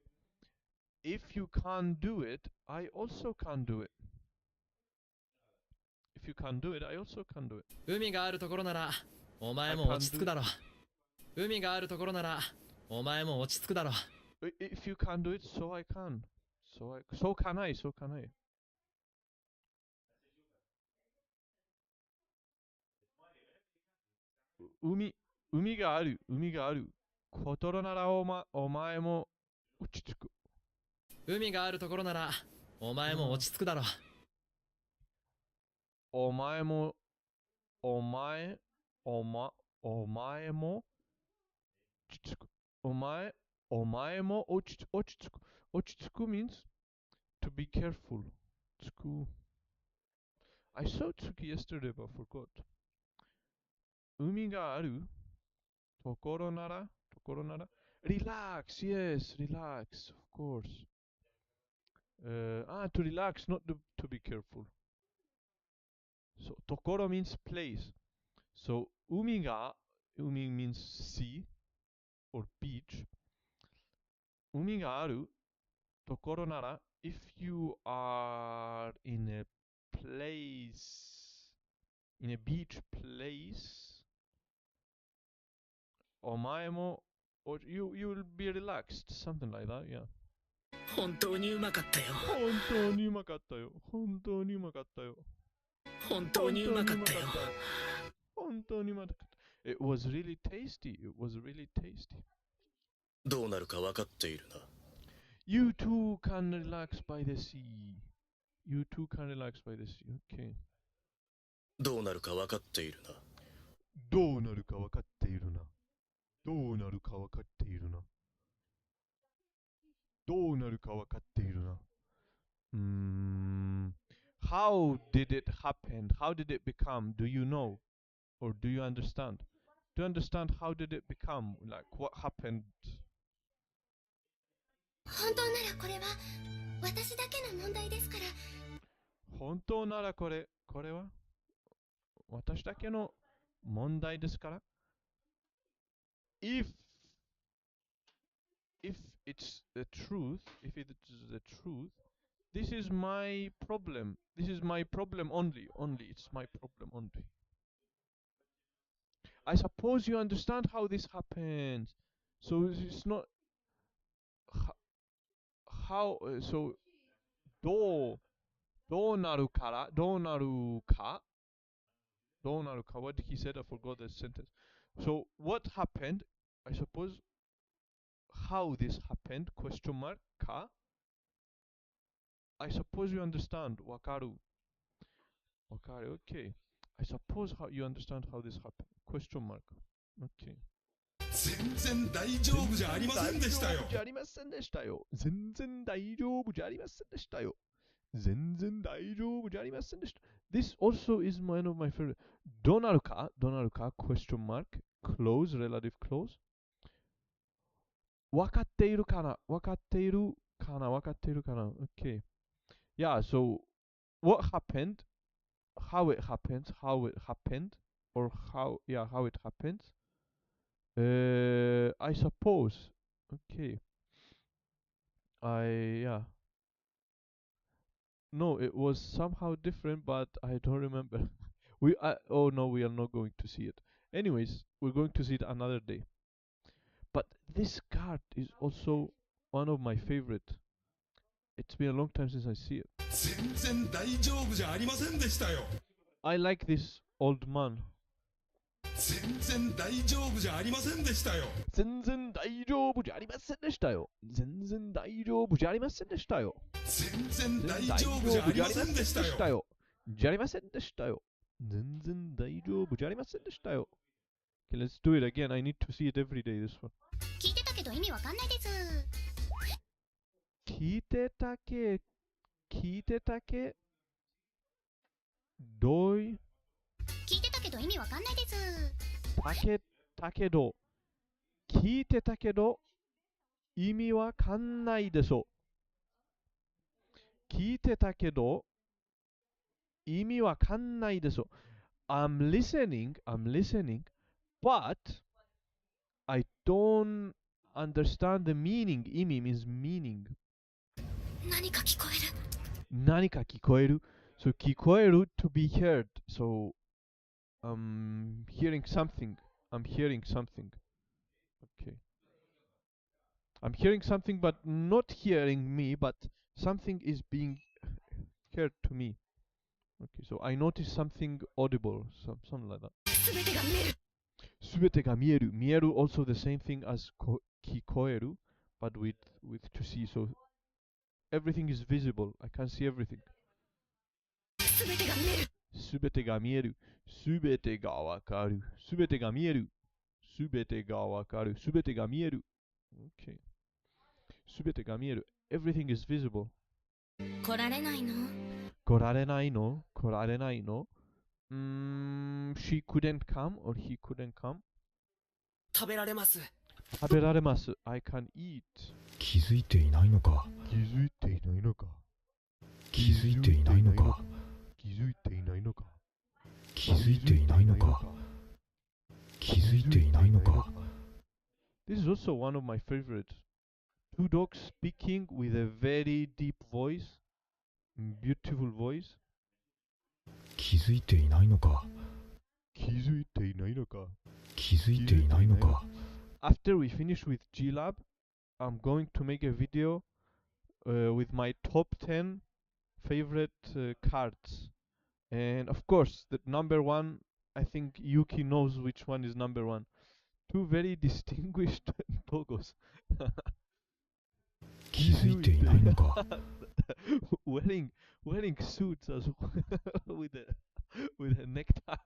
Speaker 1: う。If you can't do it, I also can't do it. If you can't do it, I also can't do it.
Speaker 8: 海があるところならお前も落ち着くだろう。海があるところならお前も落ち着くだろう。
Speaker 1: If you can't do it, so I can. So can I.海がある。ことならお前も落ち着く。
Speaker 8: 海があるところならお前も落ち着くだろう。
Speaker 1: お前も落ち着く。お前も落ち着く。落ち着く means to be careful. つく。I saw つく yesterday but forgot. 海があるところなら relax, yes, relax, of course. To relax, not to be careful. So, ところ means place. So, 海means sea or beach. 海があるところなら if you are in a beach place, お前も you'll be relaxed, something like that, yeah.
Speaker 4: 本当にうまかったよ。
Speaker 1: 本当にうまかったよ。
Speaker 4: 本当にうまかったよ。本当にうまかった。
Speaker 1: It was really tasty.
Speaker 5: どうなるか分かっているな。
Speaker 1: You too can relax by the sea. Okay.
Speaker 5: どうなるか分かっているな。
Speaker 1: どうなるか分かっているな。どうなるか分かっているな。どうなるか分かっているな。How did it happen? How did it become? Do you know? Or do you understand? Do you understand how did it become? Like what happened?
Speaker 3: 本当ならこれは私だけの問題ですから。
Speaker 1: 本当ならこれは私だけの問題ですから。If it's the truth, if it is the truth, this is my problem. This is my problem only. It's my problem only. I suppose you understand how this happens. So it's not how. So どうなるから、どうなるか、どうなるか。What he said, I forgot the sentence. So what happened? I suppose how this happened? Question mark か。I suppose you understand. わかる。わかる。Okay. I suppose how you understand how this happened. Question mark. Okay.
Speaker 2: 全然大丈夫じゃありませんでしたよ。
Speaker 1: じゃありませんでしたよ。全然大丈夫じゃありませんでしたよ。全然大丈夫じゃありませんでした。This also is one of my favorite. どうなるか question mark close relative close 分かっているかな Okay. Yeah, so what happened? How it happened? Or how it happened? I suppose. Okay. No, it was somehow different, but I don't remember. Oh no, we are not going to see it. Anyways, we're going to see it another day. But this card is also one of my favorite. It's been a long time since I see it.
Speaker 2: 全然大丈夫じゃありませんでしたよ。
Speaker 1: I like this old man.
Speaker 2: 全然大丈夫じゃありませんでしたよ。
Speaker 1: 全然大丈夫じゃありませんでしたよ。全然大丈夫じゃありませんでしたよ。
Speaker 2: 全然大丈夫じゃありませんでしたよ。
Speaker 1: じゃありませんでしたよ。全然大丈夫じゃありませんでしたよ。Okay, let's do it again. I need to see it every day, this one.
Speaker 3: 聞いてたけど意味わかんないです。
Speaker 1: 聞いてたけどい
Speaker 3: 聞いてたけど意味わかんないです。
Speaker 1: たけど聞いてたけど意味わかんないでしょ。聞いてたけど意味わかんないでしょ。I'm listening, but I don't understand the meaning. 意味 means meaning.
Speaker 3: 何か聞こえる。
Speaker 1: 何か聞こえる。So 聞こえる to be heard. So I'm hearing something. Okay. I'm hearing something, but not hearing me, but something is being heard to me. Okay, so I notice something audible, something like that.
Speaker 3: すべてが見える。
Speaker 1: すべてが見える。見える also the same thing as 聞こえる, but with to see. So everything is visible. I can see everything.
Speaker 3: すべてが見える。
Speaker 1: すべてが見える。すべてがわかる。すべてが見える。すべてがわかる。すべてが見える。Okay. すべてが見える。Everything is visible.
Speaker 3: 来られないの？
Speaker 1: 来られないの？来られないの？She couldn't come or he couldn't come?
Speaker 8: 食べられます。
Speaker 1: 食べられます。I can eat.
Speaker 7: 気づいていないのか。
Speaker 1: 気づいていないのか。
Speaker 7: 気づいていないのか。
Speaker 1: 気づいていないのか。
Speaker 7: 気づいていないのか。気づいていないのか。
Speaker 1: This is also one of my favorites. Two dogs speaking with a very deep voice, beautiful voice.
Speaker 7: 気づいていないのか。
Speaker 1: 気づいていないのか。
Speaker 7: 気づいていないのか。
Speaker 1: After we finish with G-Lab, I'm going to make a video with my top 10 favorite cards. And of course, the number one, I think Yuki knows which one is number one. Two very distinguished dogos.
Speaker 7: 気づいていないのか。
Speaker 1: wearing suits as well with a necktie.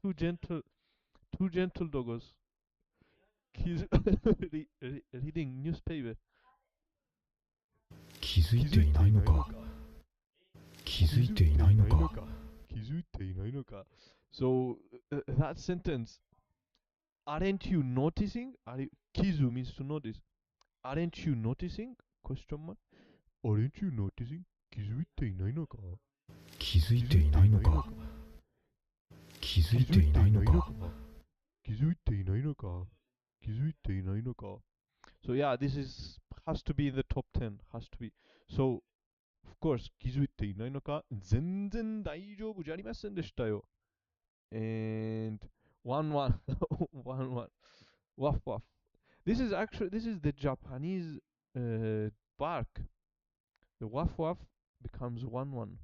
Speaker 1: Two gentle doggos. Reading newspaper.
Speaker 7: 気づいていないのか。気づいていないのか。
Speaker 1: 気づいていないのか。So that sentence Aren't you noticing? Kizu means to notice. Aren't you noticing? Question mark. Aren't you noticing? 気づいていないのか
Speaker 7: 気づいていないのか気づいていないのか
Speaker 1: 気づいていないのか気づいていないのか So yeah, this has to be in the top 10. Has to be. So, of course, 気づいていないのか全然大丈夫じゃありませんでしたよ。And 1-1. 1-1. Waff waff. This is the Japanese bark. The waff waff becomes 1-1.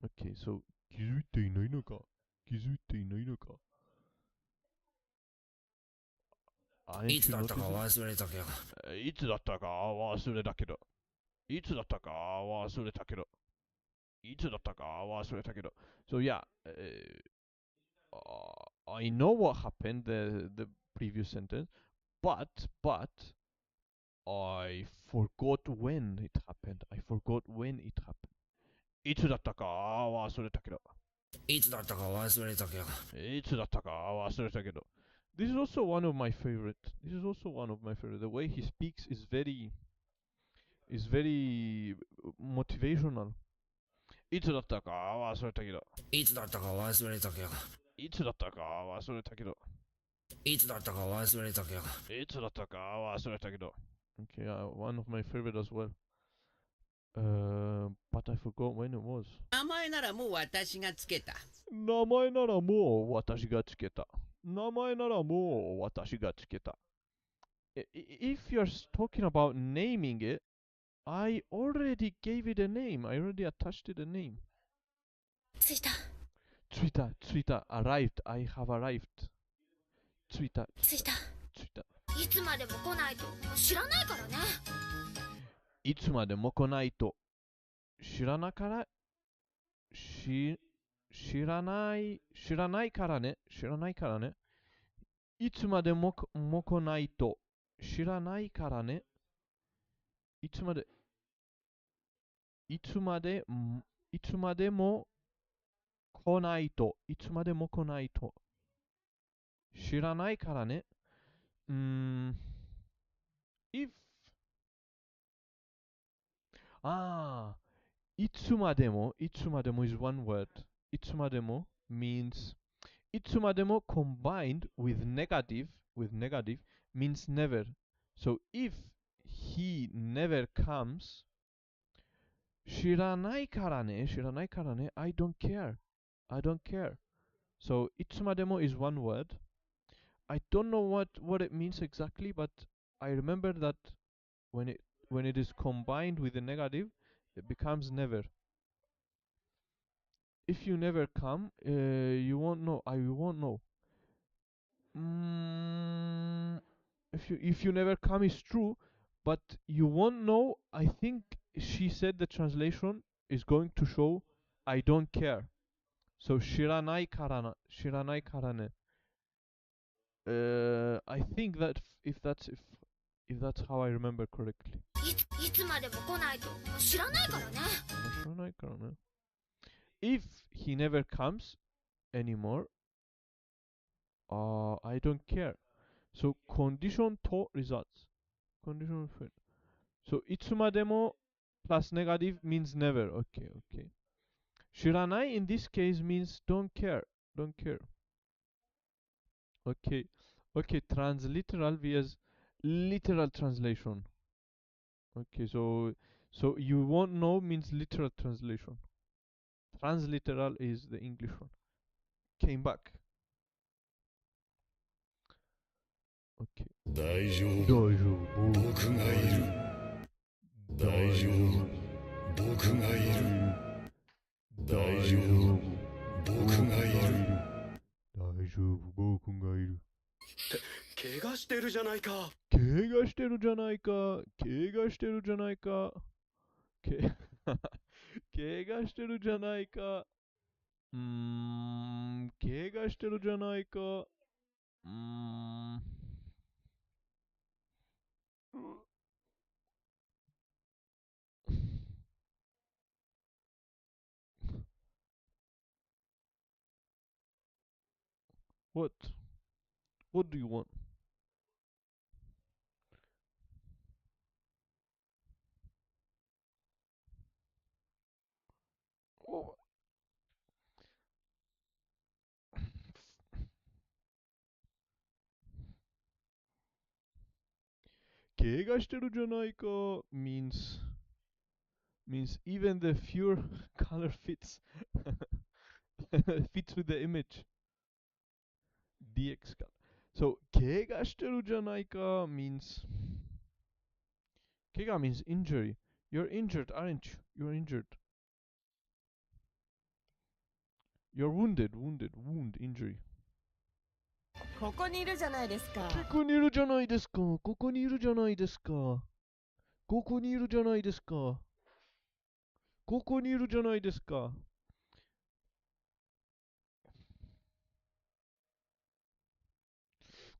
Speaker 1: Okay, so 気づいていないのか気づいていないのか
Speaker 9: いつだったか忘れたけど。
Speaker 1: いつだったか忘れたけど。いつだったか忘れたけど。いつだったか忘れたけど。So yeah, I know what happened, the previous sentence, but I forgot when it happened. I forgot when it happened. いつだったか忘れたけど。
Speaker 9: いつだったか忘れたけど。
Speaker 1: いつだったか忘れたけど。This is also one of my favorite. This is also one of my favorite. The way he speaks is very motivational. いつだったか忘れたけど。
Speaker 9: いつだったか忘れたけど。
Speaker 1: いつだったか忘れたけど。
Speaker 9: いつだったか忘れたけど。
Speaker 1: いつだったか忘れたけど。Okay, one of my favorite as well. But I forgot when it was.
Speaker 6: 名前ならもう私がつけた。
Speaker 1: 名前ならもう私がつけた。名前ならもう私がつけた。If you're talking about naming it, I already gave it a name. I already attached it a name.
Speaker 3: 着いた
Speaker 1: 着いた arrived. I have arrived. 着いた
Speaker 3: 着いた
Speaker 1: 着いた。
Speaker 3: いつまでも来ないと知らないからね。
Speaker 1: いつまでも来ないと知らなから知らないからね知らないからねいつまでも来ないと知らないからねいつまでも来ないといつまでも来ないと知らないからねif いつまでも is one word いつまでも means いつまでも combined with negative means never. So if he never comes 知らないからね I don't care. So いつまでも is one word. I don't know what it means exactly, but I remember that when it is combined with a negative, it becomes never. If you never come, you won't know. I won't know. If you never come is true, but you won't know. I think she said the translation is going to show I don't care. So 知らないからね. I think that if that's how I remember correctly.
Speaker 3: いつまでも来ないと知らないからね。
Speaker 1: 知らないからね. If he never comes anymore, I don't care. So condition to results. Condition fail. So いつまでも plus negative means never. Okay. 知らない in this case means don't care. Okay. Transliteral vs literal translation. Okay, so you won't know means literal translation. Transliteral is the English one. Came back. Okay.
Speaker 7: 大丈夫僕がいる大丈夫僕がいる大丈夫僕がいる
Speaker 1: 大丈夫僕がいる
Speaker 4: 怪我してるじゃないか
Speaker 1: 怪我してるじゃないか怪我してるじゃないか怪我してるじゃないか怪我してるじゃないかWhat? What do you want? Oh. 怪我してるじゃないか means even the pure color fits fits with the image. DX color. So 怪我してるじゃないか means 怪我 means injury. You're injured, aren't you? You're injured. You're wound, injury.
Speaker 10: ここにいるじゃないですか。
Speaker 1: ここにいるじゃないですか。ここにいるじゃないですか。ここにいるじゃないですか。ここにいるじゃないですか。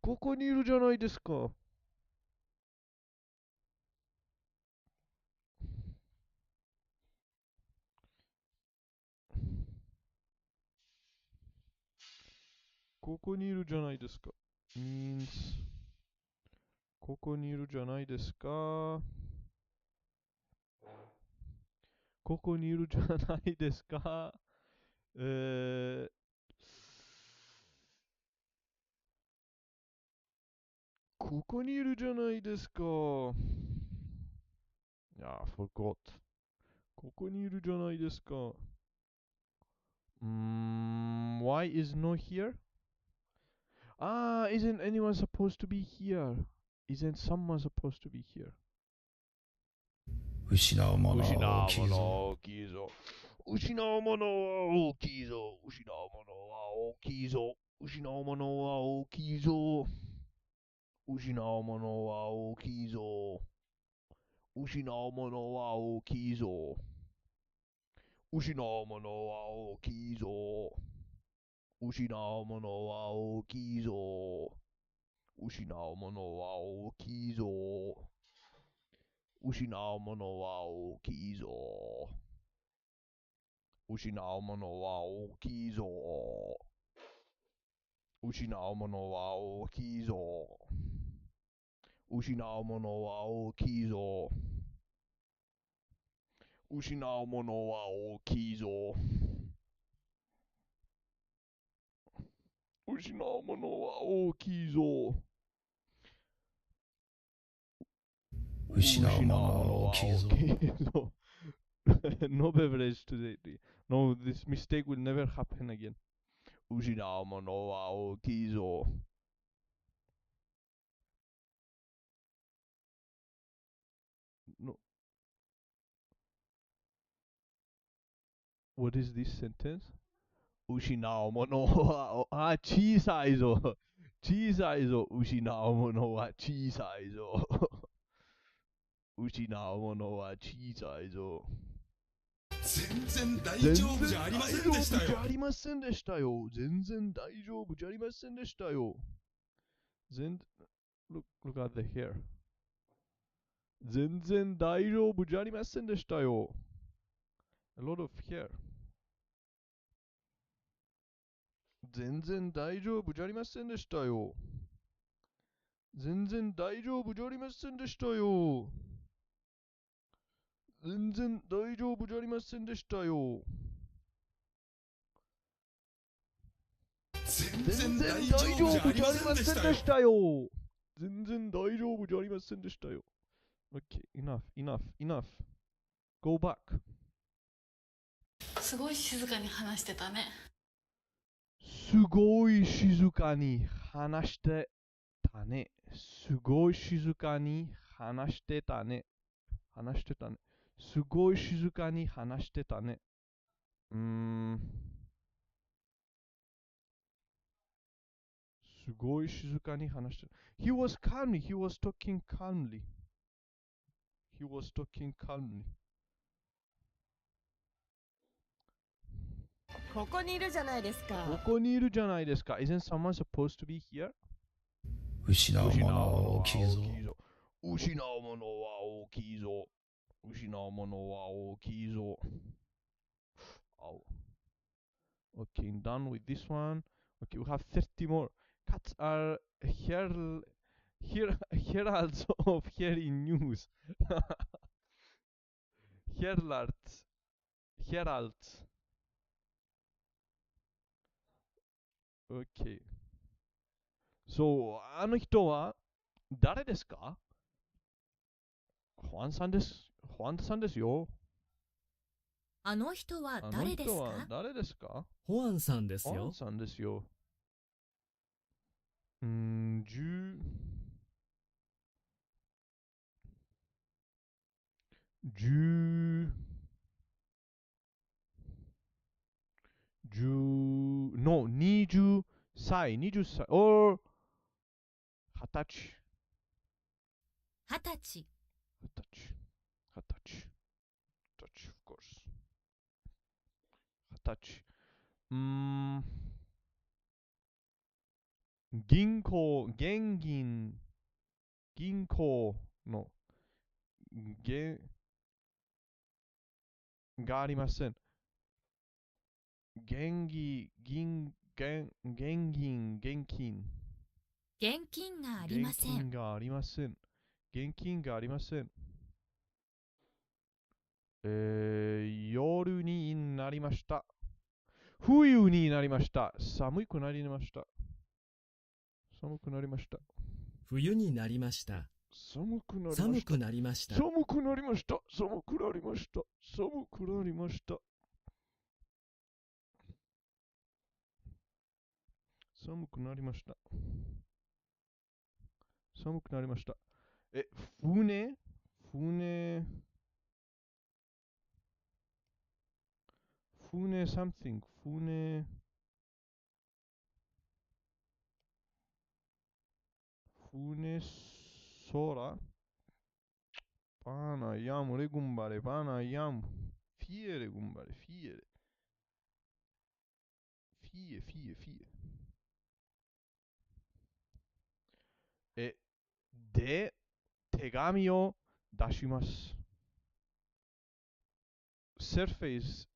Speaker 1: ここにいるじゃないですか。ここにいるじゃないですか。means ここにいるじゃないですか。ここにいるじゃないですか。ここにいるじゃないですか。forgot. ここにいるじゃないですか。why is no here? Isn't anyone supposed to be here? Isn't someone supposed to be here?
Speaker 7: 失うもの
Speaker 1: 失う
Speaker 7: は大きいぞ。
Speaker 1: ものは大きいぞ。失うものは大きいぞ。失うものは大きいぞ。失うものは大きいぞ。失うものは大きいぞ。失うものは大きいぞ。失うものは大きいぞ。失うものは大きいぞ。失うものは大きいぞ。失うものは大きいぞ。失うものは大きいぞ。失うものは大きいぞ。失うものは大きいぞ。失うものは大きいぞ。失うものは大きいぞ。
Speaker 7: 失うものは大きいぞ。
Speaker 1: No beverage today. No, this mistake will never happen again. 失うものは大きいぞ。No. What is this sentence? 失うものは、小さいぞ。小さいぞ。失うものは小さいぞ。失うものは小さいぞ。
Speaker 2: 全然大丈夫じゃありませんでしたよ。
Speaker 1: ありませんでしたよ。全然大丈夫じゃありませんでしたよ。Look at the hair. 全然大丈夫じゃありませんでしたよ。A lot of hair. 全然大丈夫じゃありませんでしたよ。全然大丈夫じゃありませんでしたよ。全然大丈夫じゃありませんでしたよ。
Speaker 2: 全然大丈夫じゃありませんでしたよ。
Speaker 1: 全然大丈夫じゃありませんでしたよ。Okay, enough. Go back.
Speaker 3: すごい静かに話してたね。
Speaker 1: すごい静かに話してたね。すごい静かに話してたね。すごい静かに話してたね。すごい静かに話してた。He was talking calmly.
Speaker 10: ここにいるじゃないですか。
Speaker 1: ここにいるじゃないですか。Isn't someone supposed to be here?
Speaker 7: 失うものは大きいぞ。
Speaker 1: 失うものは大きいぞ。失うものは大きいぞ。Okay, done with this one. Okay, we have 30 more. Cats are heralds of hearing news. heralds. heralds. Okay. そう、あの人は誰ですか？ホアンさんです。ホアンさんですよ。
Speaker 3: あの人は
Speaker 1: あの
Speaker 3: 誰です
Speaker 1: 人は
Speaker 3: か？
Speaker 1: 誰ですか？
Speaker 8: ホアンさんです
Speaker 1: ホアン
Speaker 8: よ。
Speaker 1: さんですよ。10、10、10の20歳、20歳、or 20歳、
Speaker 3: 20歳。
Speaker 1: 20歳、20歳、20歳、of course。20歳。銀行、銀行の現がありません。現金、現金、現金。
Speaker 3: 現金がありま
Speaker 1: 現
Speaker 3: せん。
Speaker 1: 金がありません。現金がありません。夜になりました。冬になりました。寒くなりました。寒くなりました。
Speaker 8: 冬になりました。
Speaker 1: 寒くなりました。
Speaker 8: 寒くなりました。
Speaker 1: 寒くなりました。寒くなりました。寒くなりました。寒くなりました。寒くなりました。船船 something 船空バーナヤムレグンバレバーナヤムフィエレグンバレフィエレフィエフィエフィエで手紙を出します。surface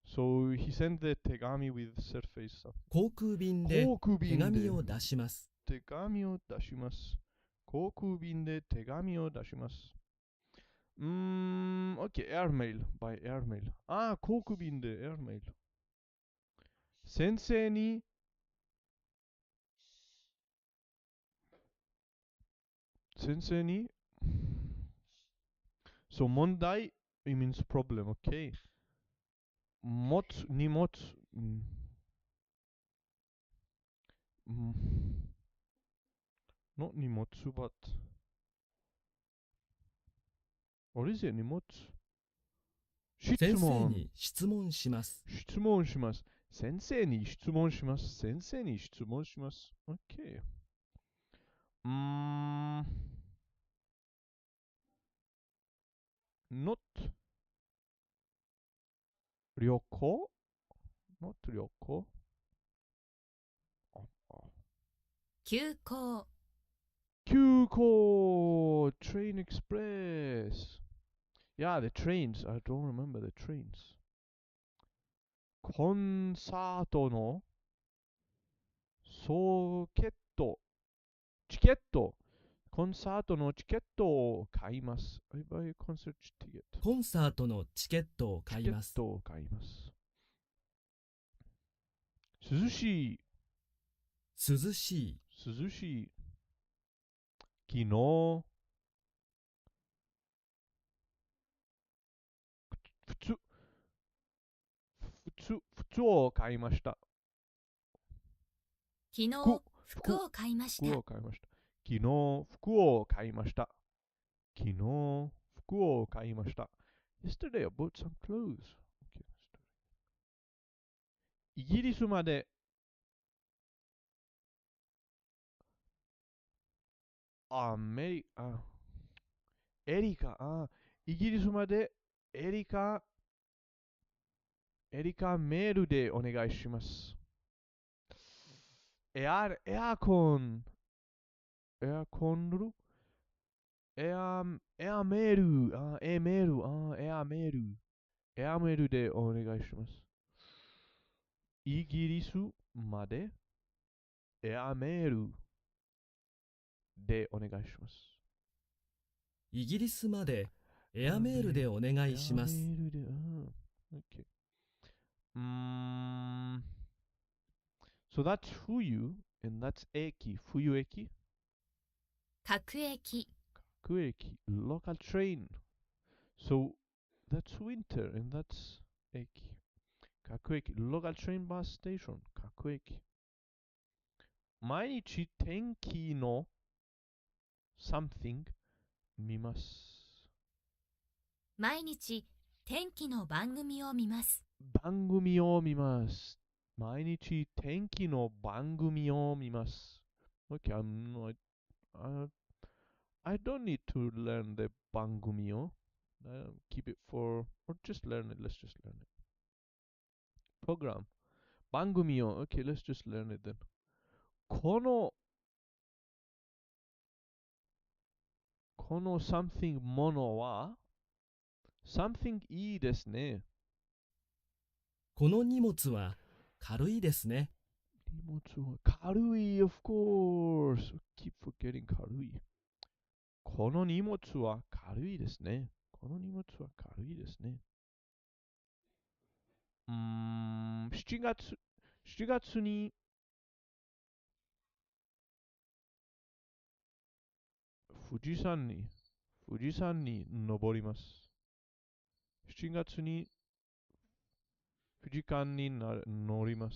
Speaker 1: So he sent the 手紙 with surface
Speaker 8: 航空便で
Speaker 1: 航空
Speaker 8: 手
Speaker 1: 便で
Speaker 8: 紙を出します。
Speaker 1: 手紙を出します。航空便で手紙を出します。OK, airmail by airmail. ああ、航空便で airmail。先生にそう、問題 it means problem, OK? 持つ、荷物、not 荷物 but what is it 荷物質
Speaker 8: 先生
Speaker 1: 問
Speaker 8: に質問します。
Speaker 1: 質問します。先生に質問します。先生に質問します。OK。not 旅行 ?not 旅行
Speaker 3: 急行。
Speaker 1: 急行 Train Express Yeah, the trains. I don't remember the trains. コンサートのソケットチケットコンサートのチケットを買います。I buy a concert ticket.
Speaker 8: コンサートのチケットを買います。
Speaker 1: チケットを買います。涼しい。
Speaker 8: 涼しい。
Speaker 1: 涼しい。昨日。靴を買いました。
Speaker 3: 昨日服を買いました。
Speaker 1: 服を買いました。昨日服を買いました。昨日服を買いました。Yesterday I bought some clothes. Okay, イギリスまでエリカ、イギリスまでエリカメールでお願いします。エアコンルエアメール、エメール、エアメールでお願いします。イギリスまでエアメールでお願いします。
Speaker 8: イギリスまでエアメールでお願いします。
Speaker 1: エアメールで、OK。So that's 冬 and that's 駅。冬駅。
Speaker 3: 各駅。
Speaker 1: 各駅。Local train. So that's winter and that's 駅。各駅。Local train bus station. 各駅。毎日天気の something 見ます。
Speaker 3: 毎日天気の番組を見ます。
Speaker 1: 番組を見ます。毎日天気の番組を見ます。Okay, I don't need to learn the 番組を。keep it for, or just learn it. Let's just learn it. Program. 番組を。Okay, let's just learn it then. この something ものは something いいですね。
Speaker 8: この荷物は軽いですね。
Speaker 1: 荷物は軽い、of course. Keep forgetting 軽い。この荷物は軽いですね。この荷物は軽いですね。7月に富士山に登ります。7月に富士山に乗ります。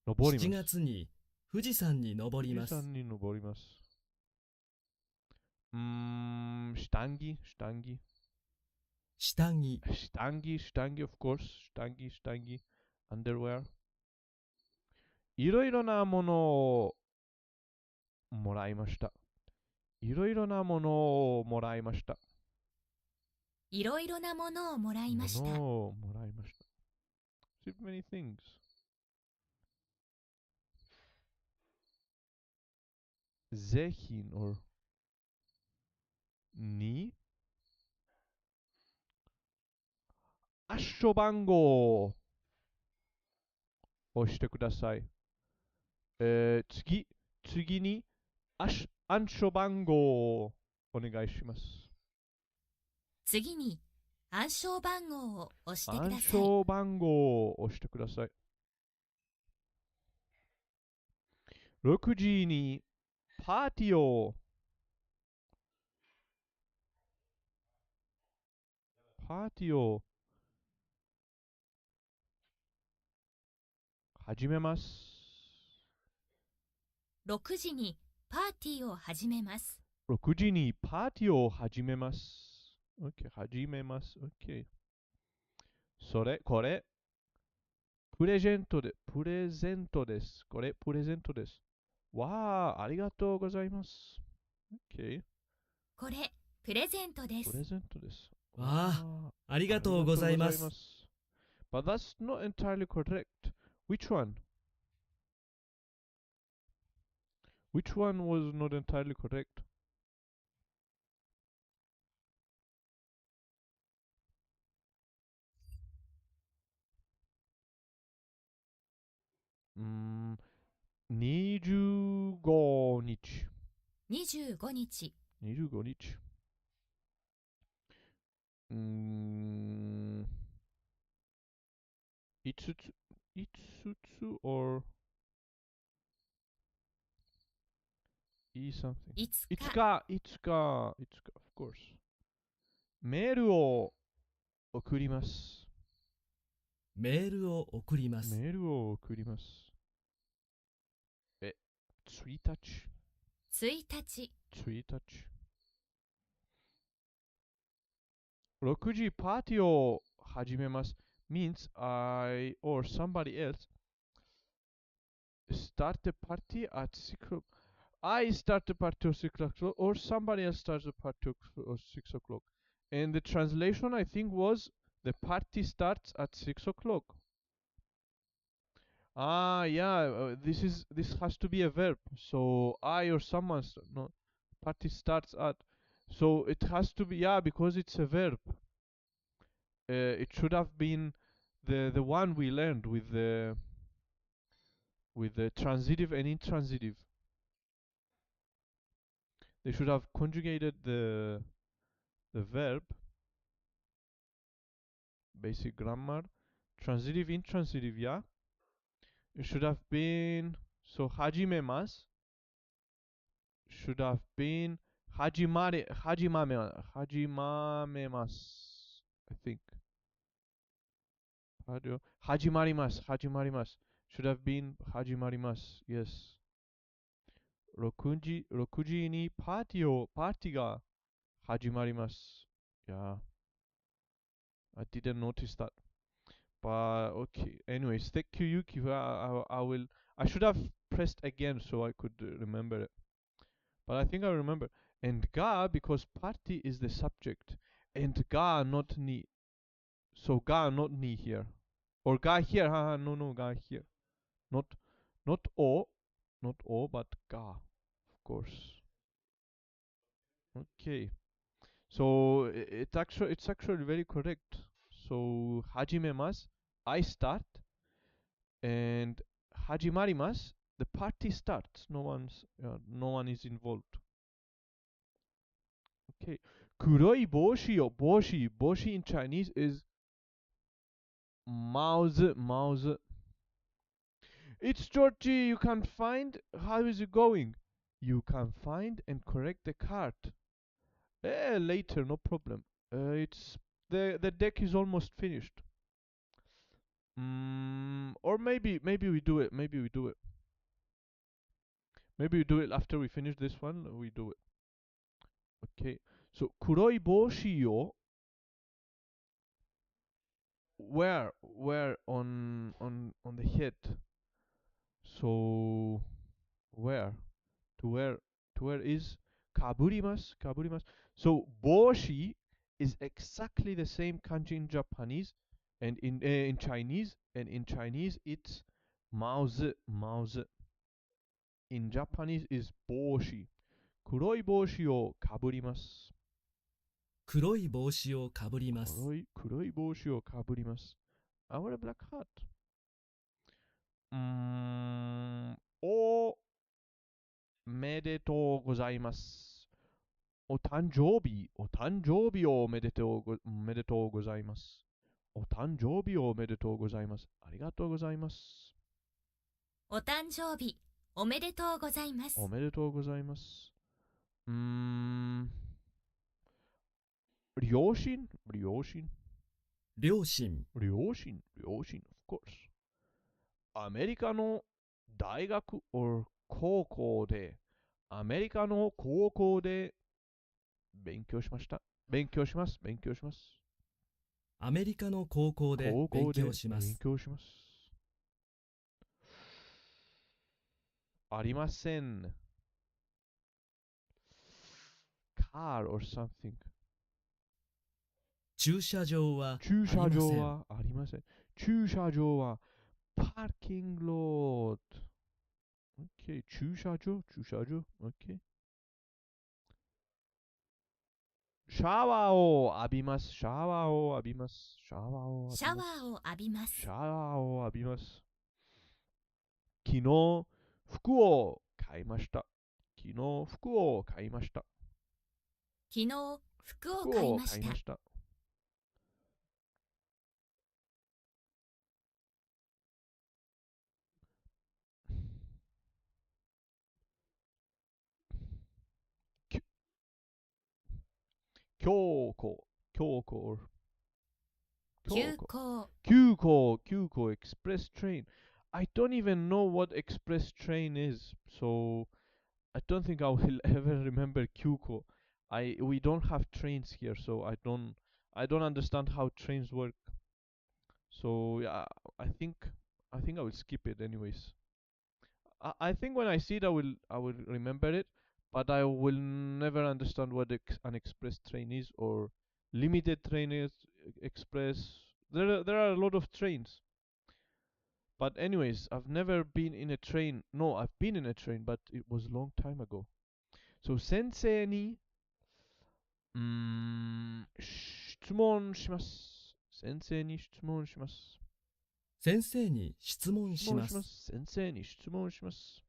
Speaker 1: 登ります。
Speaker 8: 7月に富士山に登ります。
Speaker 1: 富士山に登ります。下着、of course. 下着、underwear。いろいろなものをもらいました。いろいろなものをもらいました。
Speaker 3: いろいろなものをもらいました。
Speaker 1: もらいました。So many things. ぜひ or に暗証番号を押してください。次に暗証番号をお願いします。
Speaker 3: 次に暗証番号を押してください。
Speaker 1: 暗証番号を押してください。6時にパーティーを始めます。
Speaker 3: 6時にパーティーを始めます。
Speaker 1: 6時にパーティーを始めます。OK、始めます。OK。これ、プレゼントです。これ、プレゼントです。わあ、ありがとうございます。OK。
Speaker 3: これ、プレゼントです。
Speaker 1: プレゼントです。
Speaker 8: わあ、ありがとうございます。
Speaker 1: But that's not entirely correct. Which one? Which one was not entirely correct? Mm, 25日。
Speaker 3: 25日。
Speaker 1: 25日。5つ or いい something。5日、of course。メールを送ります。
Speaker 8: メールを送ります。
Speaker 1: メールを送ります。1日。
Speaker 3: 1日。
Speaker 1: 6時パーティーを始めます。means I or somebody else start the party at 6 o'clock. I start the party at 6 o'clock or somebody else starts the party at 6 o'clock. And the translation I think was the party starts at 6 o'clock. Yeah, this has to be a verb. So I or someone party starts at. So it has to be, yeah, because it's a verb. It should have been the one we learned with the with the transitive and intransitive. They should have conjugated the verb, basic grammar, transitive, intransitive, yeah? It should have been, so hajimemasu should have been hajimamemasu, I think. Hajimarimasu should have been hajimarimasu, yes. 6時にパーティーが始まります。Yeah, I didn't notice that. But okay. Anyways, thank you, Yuki. I should have pressed again so I could remember it. But I think I remember. And ga, because party is the subject. And ga, not ni. So ga, not ni here. Or ga here. Haha, no, ga here. Not o. Not o, but ga. Of course. Okay. So it's actually very correct. So hajimemasu, I start, and hajimarimasu, the party starts. No one is involved. Okay. Kuroi boshi yo boshi. Boshi in Chinese is mouse. It's Georgie. You can find. How is it going? You can find and correct the card. Later, no problem. It's the deck is almost finished. Or maybe we do it. Maybe we do it after we finish this one. We do it. Okay. So kuroi boshi yo. Where on the head. So where to where is kaburimasu. So boshi is exactly the same kanji in Japanese and in Chinese, and in Chinese it's mouse. In Japanese is boshi. Kuroi boshi o kaburimasu.
Speaker 8: 黒い帽子をかぶります。
Speaker 1: 黒い帽子をかぶります。I wear a black hat. おめでとうございます。お誕生日をおめでとうございます。お誕生日をおめでとうございます。ありがとうございます。
Speaker 3: お誕生日おめでとうございます。
Speaker 1: おめでとうございます。両親 of course。アメリカの大学 or 高校で勉強しました。勉強します。
Speaker 8: アメリカの高校で勉強します。
Speaker 1: ありません。car or something。
Speaker 8: 駐車場は
Speaker 1: ありません。駐車場はパーキングロード。OK。駐車場。OK。シャワーを浴びます。昨日服を買いました。急行 express train. I don't even know what express train is, so I don't think I will ever remember Kyuko. We don't have trains here, so I don't understand how trains work. So yeah, I think I will skip it anyways. I think when I see it, I will remember it, but I will never understand what an express train is, or limited train is, express. There are a lot of trains. But anyways, I've never been in a train. No, I've been in a train, but it was a long time ago. So 先生に質問します。
Speaker 8: 先生に質問します。
Speaker 1: 先生に質問します。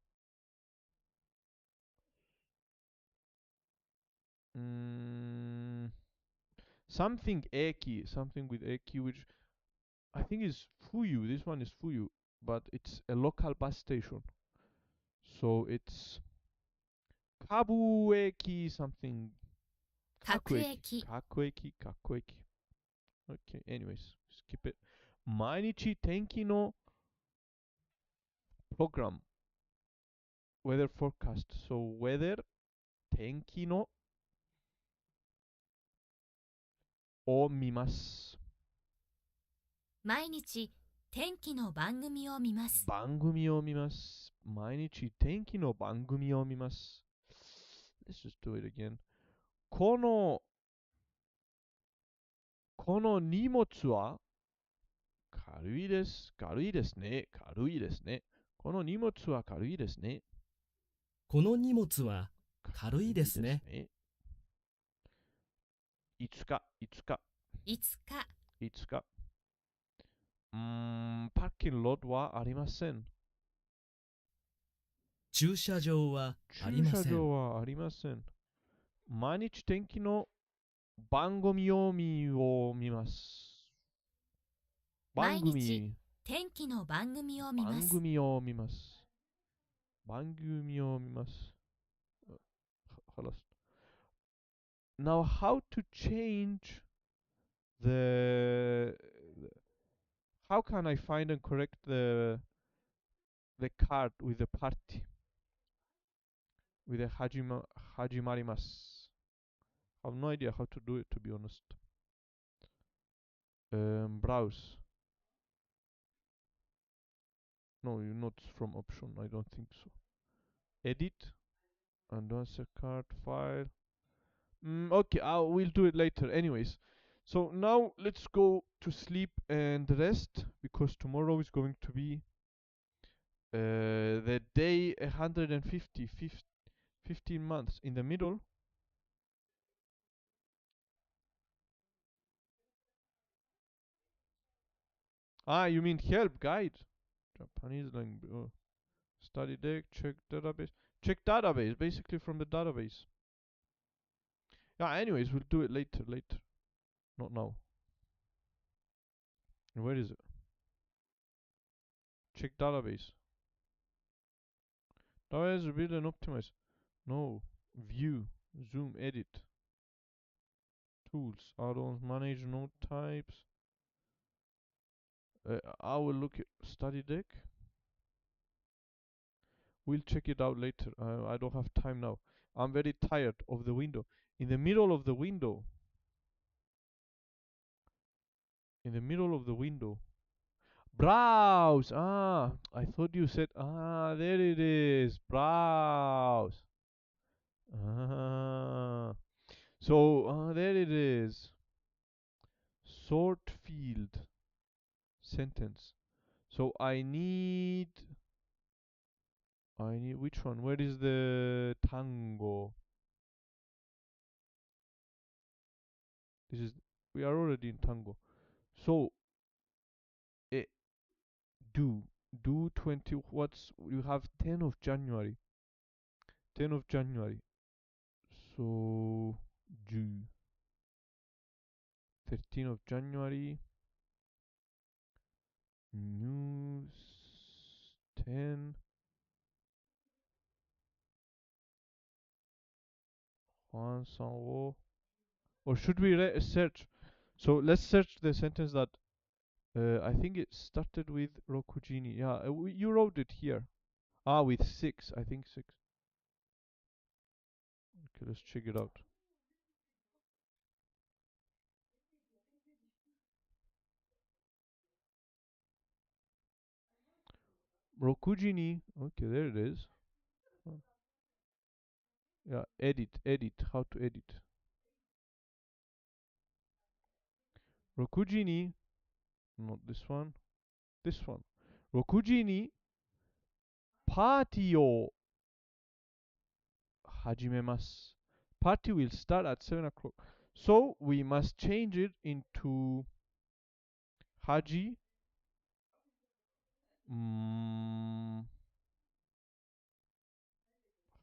Speaker 1: Something eki, something with eki, which I think is Fuyu. This one is Fuyu, but it's a local bus station. So it's Kabueki something.
Speaker 3: 各駅
Speaker 1: Kakueki, Kakueki. Okay, anyways, skip it. 毎日天気の program. Weather forecast. So weather 天気のを見ます。
Speaker 3: 毎日天気の番組を見ます。
Speaker 1: 番組を見ます。毎日天気の番組を見ます。Let's just do it again. この荷物は軽いです。軽いですね。軽いですね。この荷物は軽いですね。
Speaker 8: この荷物は軽いですね。
Speaker 1: いつか。
Speaker 3: いつか
Speaker 1: パッキンロットはありません。
Speaker 8: 駐車場はありません。
Speaker 1: 駐車場はありません。毎日天気の番組を見ます。
Speaker 3: 毎日天気の番組を見ます。
Speaker 1: 番組を見ます。番組を見ます。Now, how to change how can I find and correct the card with the party? With the hajimarimasu. I have no idea how to do it, to be honest. Browse. No, you're not from option. I don't think so. Edit. And answer card file. Okay, we'll do it later. Anyways, so now let's go to sleep and rest because tomorrow is going to be the day 150, 15 months in the middle. You mean help guide? Japanese language. Oh. Study deck, check database. Check database, basically from the database. Yeah, anyways, we'll do it later. Not now. Where is it? Check database. Database, rebuild and optimize. No. View. Zoom. Edit. Tools. Add-ons. Manage node types. I will look at study deck. We'll check it out later. I don't have time now. I'm very tired of the window. In the middle of the window. Browse. I thought you said. There it is. Browse. So there it is. Sort field. Sentence. So I need which one? Where is the tango? We are already in tango. So do 20. You have 10 of January. 10 of January. So do 13 of January. News 10. Juan Sanwo. Or should we search? So let's search the sentence that I think it started with Rokujini. Yeah, you wrote it here. With 6. I think 6. Okay, let's check it out. Rokujini. Okay, there it is. Yeah, edit. How to edit. Rokujini. Not this one. This one. Rokujini. Party o hajimemasu. Party will start at 7 o'clock. So we must change it into Haji Mm,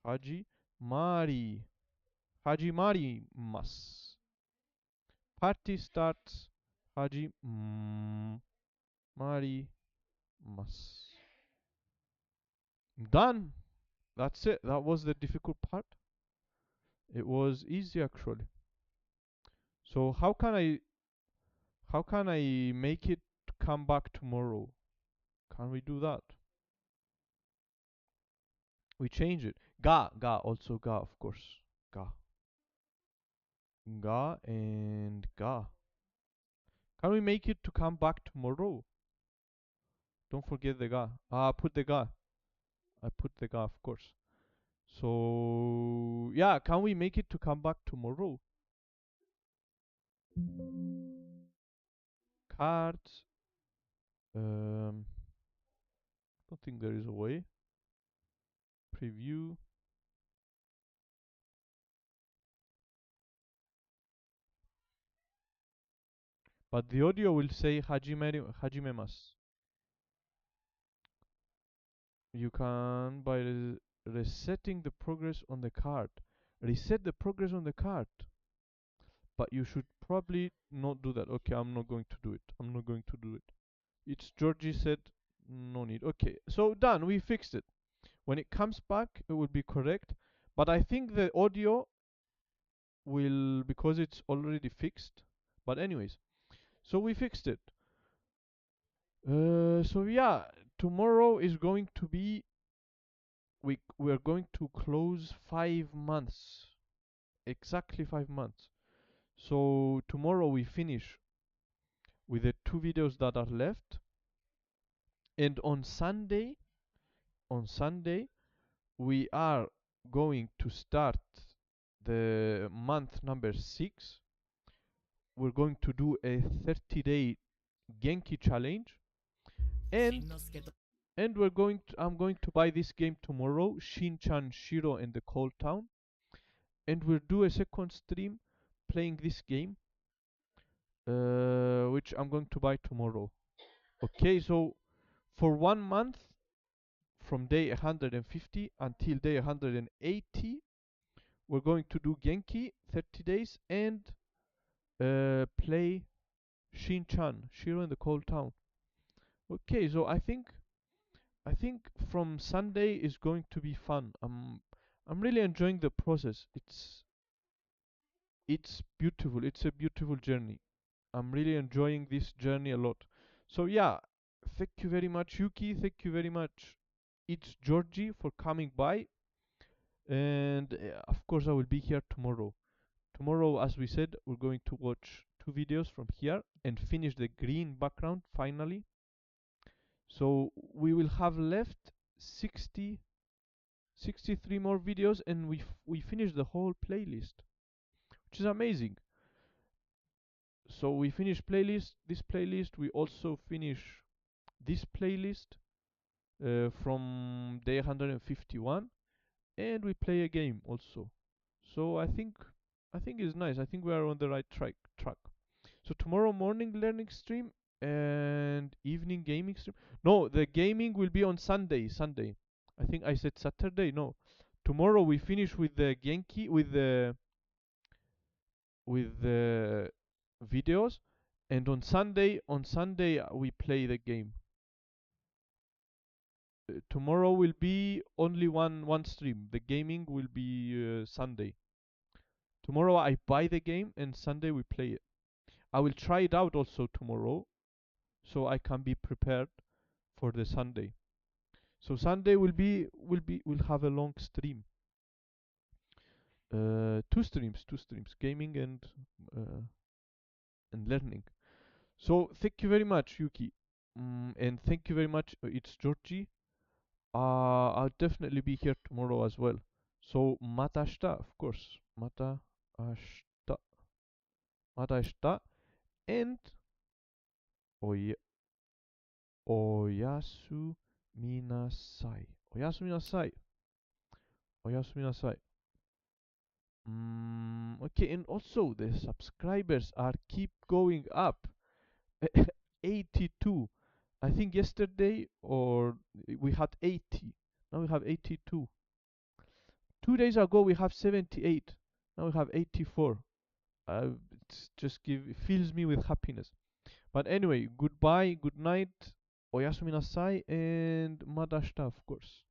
Speaker 1: Haji Mari. Haji Mari mas. Party starts. Haji Mari mas. Done. That's it. That was the difficult part. It was easy actually. So how can I make it come back tomorrow? Can we do that? We change it. Ga also ga of course. Ga and ga. Can we make it to come back tomorrow? Don't forget the ga. Put the ga. I put the ga of course. So yeah, can we make it to come back tomorrow? Cards. Don't think there is a way. Preview. But the audio will say Hajimemas. You can by resetting the progress on the card. Reset the progress on the card. But you should probably not do that. Okay, I'm not going to do it. I'm not going to do it. It's Georgie said no need. Okay, so done. We fixed it. When it comes back, it will be correct. But I think the audio will, because it's already fixed. But anyways, so we fixed it. So yeah, tomorrow is going to be we're going to close 5 months, exactly 5 months. So tomorrow we finish with the two videos that are left, and on Sunday we are going to start the month number 6. We're going to do a 30-day Genki challenge, and I'm going to buy this game tomorrow, Shin-chan Shiro and the Cold Town, and we'll do a second stream playing this game, which I'm going to buy tomorrow. Okay, so for 1 month, from day 150 until day 180, we're going to do Genki 30 days and play Shin-chan Shiro in the Cold Town. Okay, so I think from Sunday is going to be fun. I'm really enjoying the process. It's beautiful. It's a beautiful journey. I'm really enjoying this journey a lot. So yeah, thank you very much Yuki. Thank you very much It's Georgie for coming by. And of course I will be here tomorrow. Tomorrow, as we said, we're going to watch two videos from here and finish the green background finally. So we will have left 63 more videos, and we finish the whole playlist, which is amazing. So we finish this playlist. We also finish this playlist from day 151, and we play a game also. So I think it's nice. I think we are on the right track. So tomorrow morning learning stream and evening gaming stream. No, the gaming will be on Sunday. Sunday. I think I said Saturday. No. Tomorrow we finish with the Genki with the videos, and on Sunday we play the game. Tomorrow will be only one stream. The gaming will be Sunday. Tomorrow I buy the game and Sunday we play it. I will try it out also tomorrow, so I can be prepared for the Sunday. So Sunday will have a long stream. Two streams, gaming and learning. So thank you very much, Yuki, and thank you very much. It's Georgie. I'll definitely be here tomorrow as well. So mata ashita, of course. Ashita, mata ashita, and oya oyasuminasai. Oyasuminasai. Oyasuminasai. Okay, and also the subscribers are keep going up. 82. I think yesterday or we had 80. Now we have 82. 2 days ago we have 78. Now we have 84. It's just it fills me with happiness. But anyway, goodbye, good night, oyasumi nasai, and madashita, of course.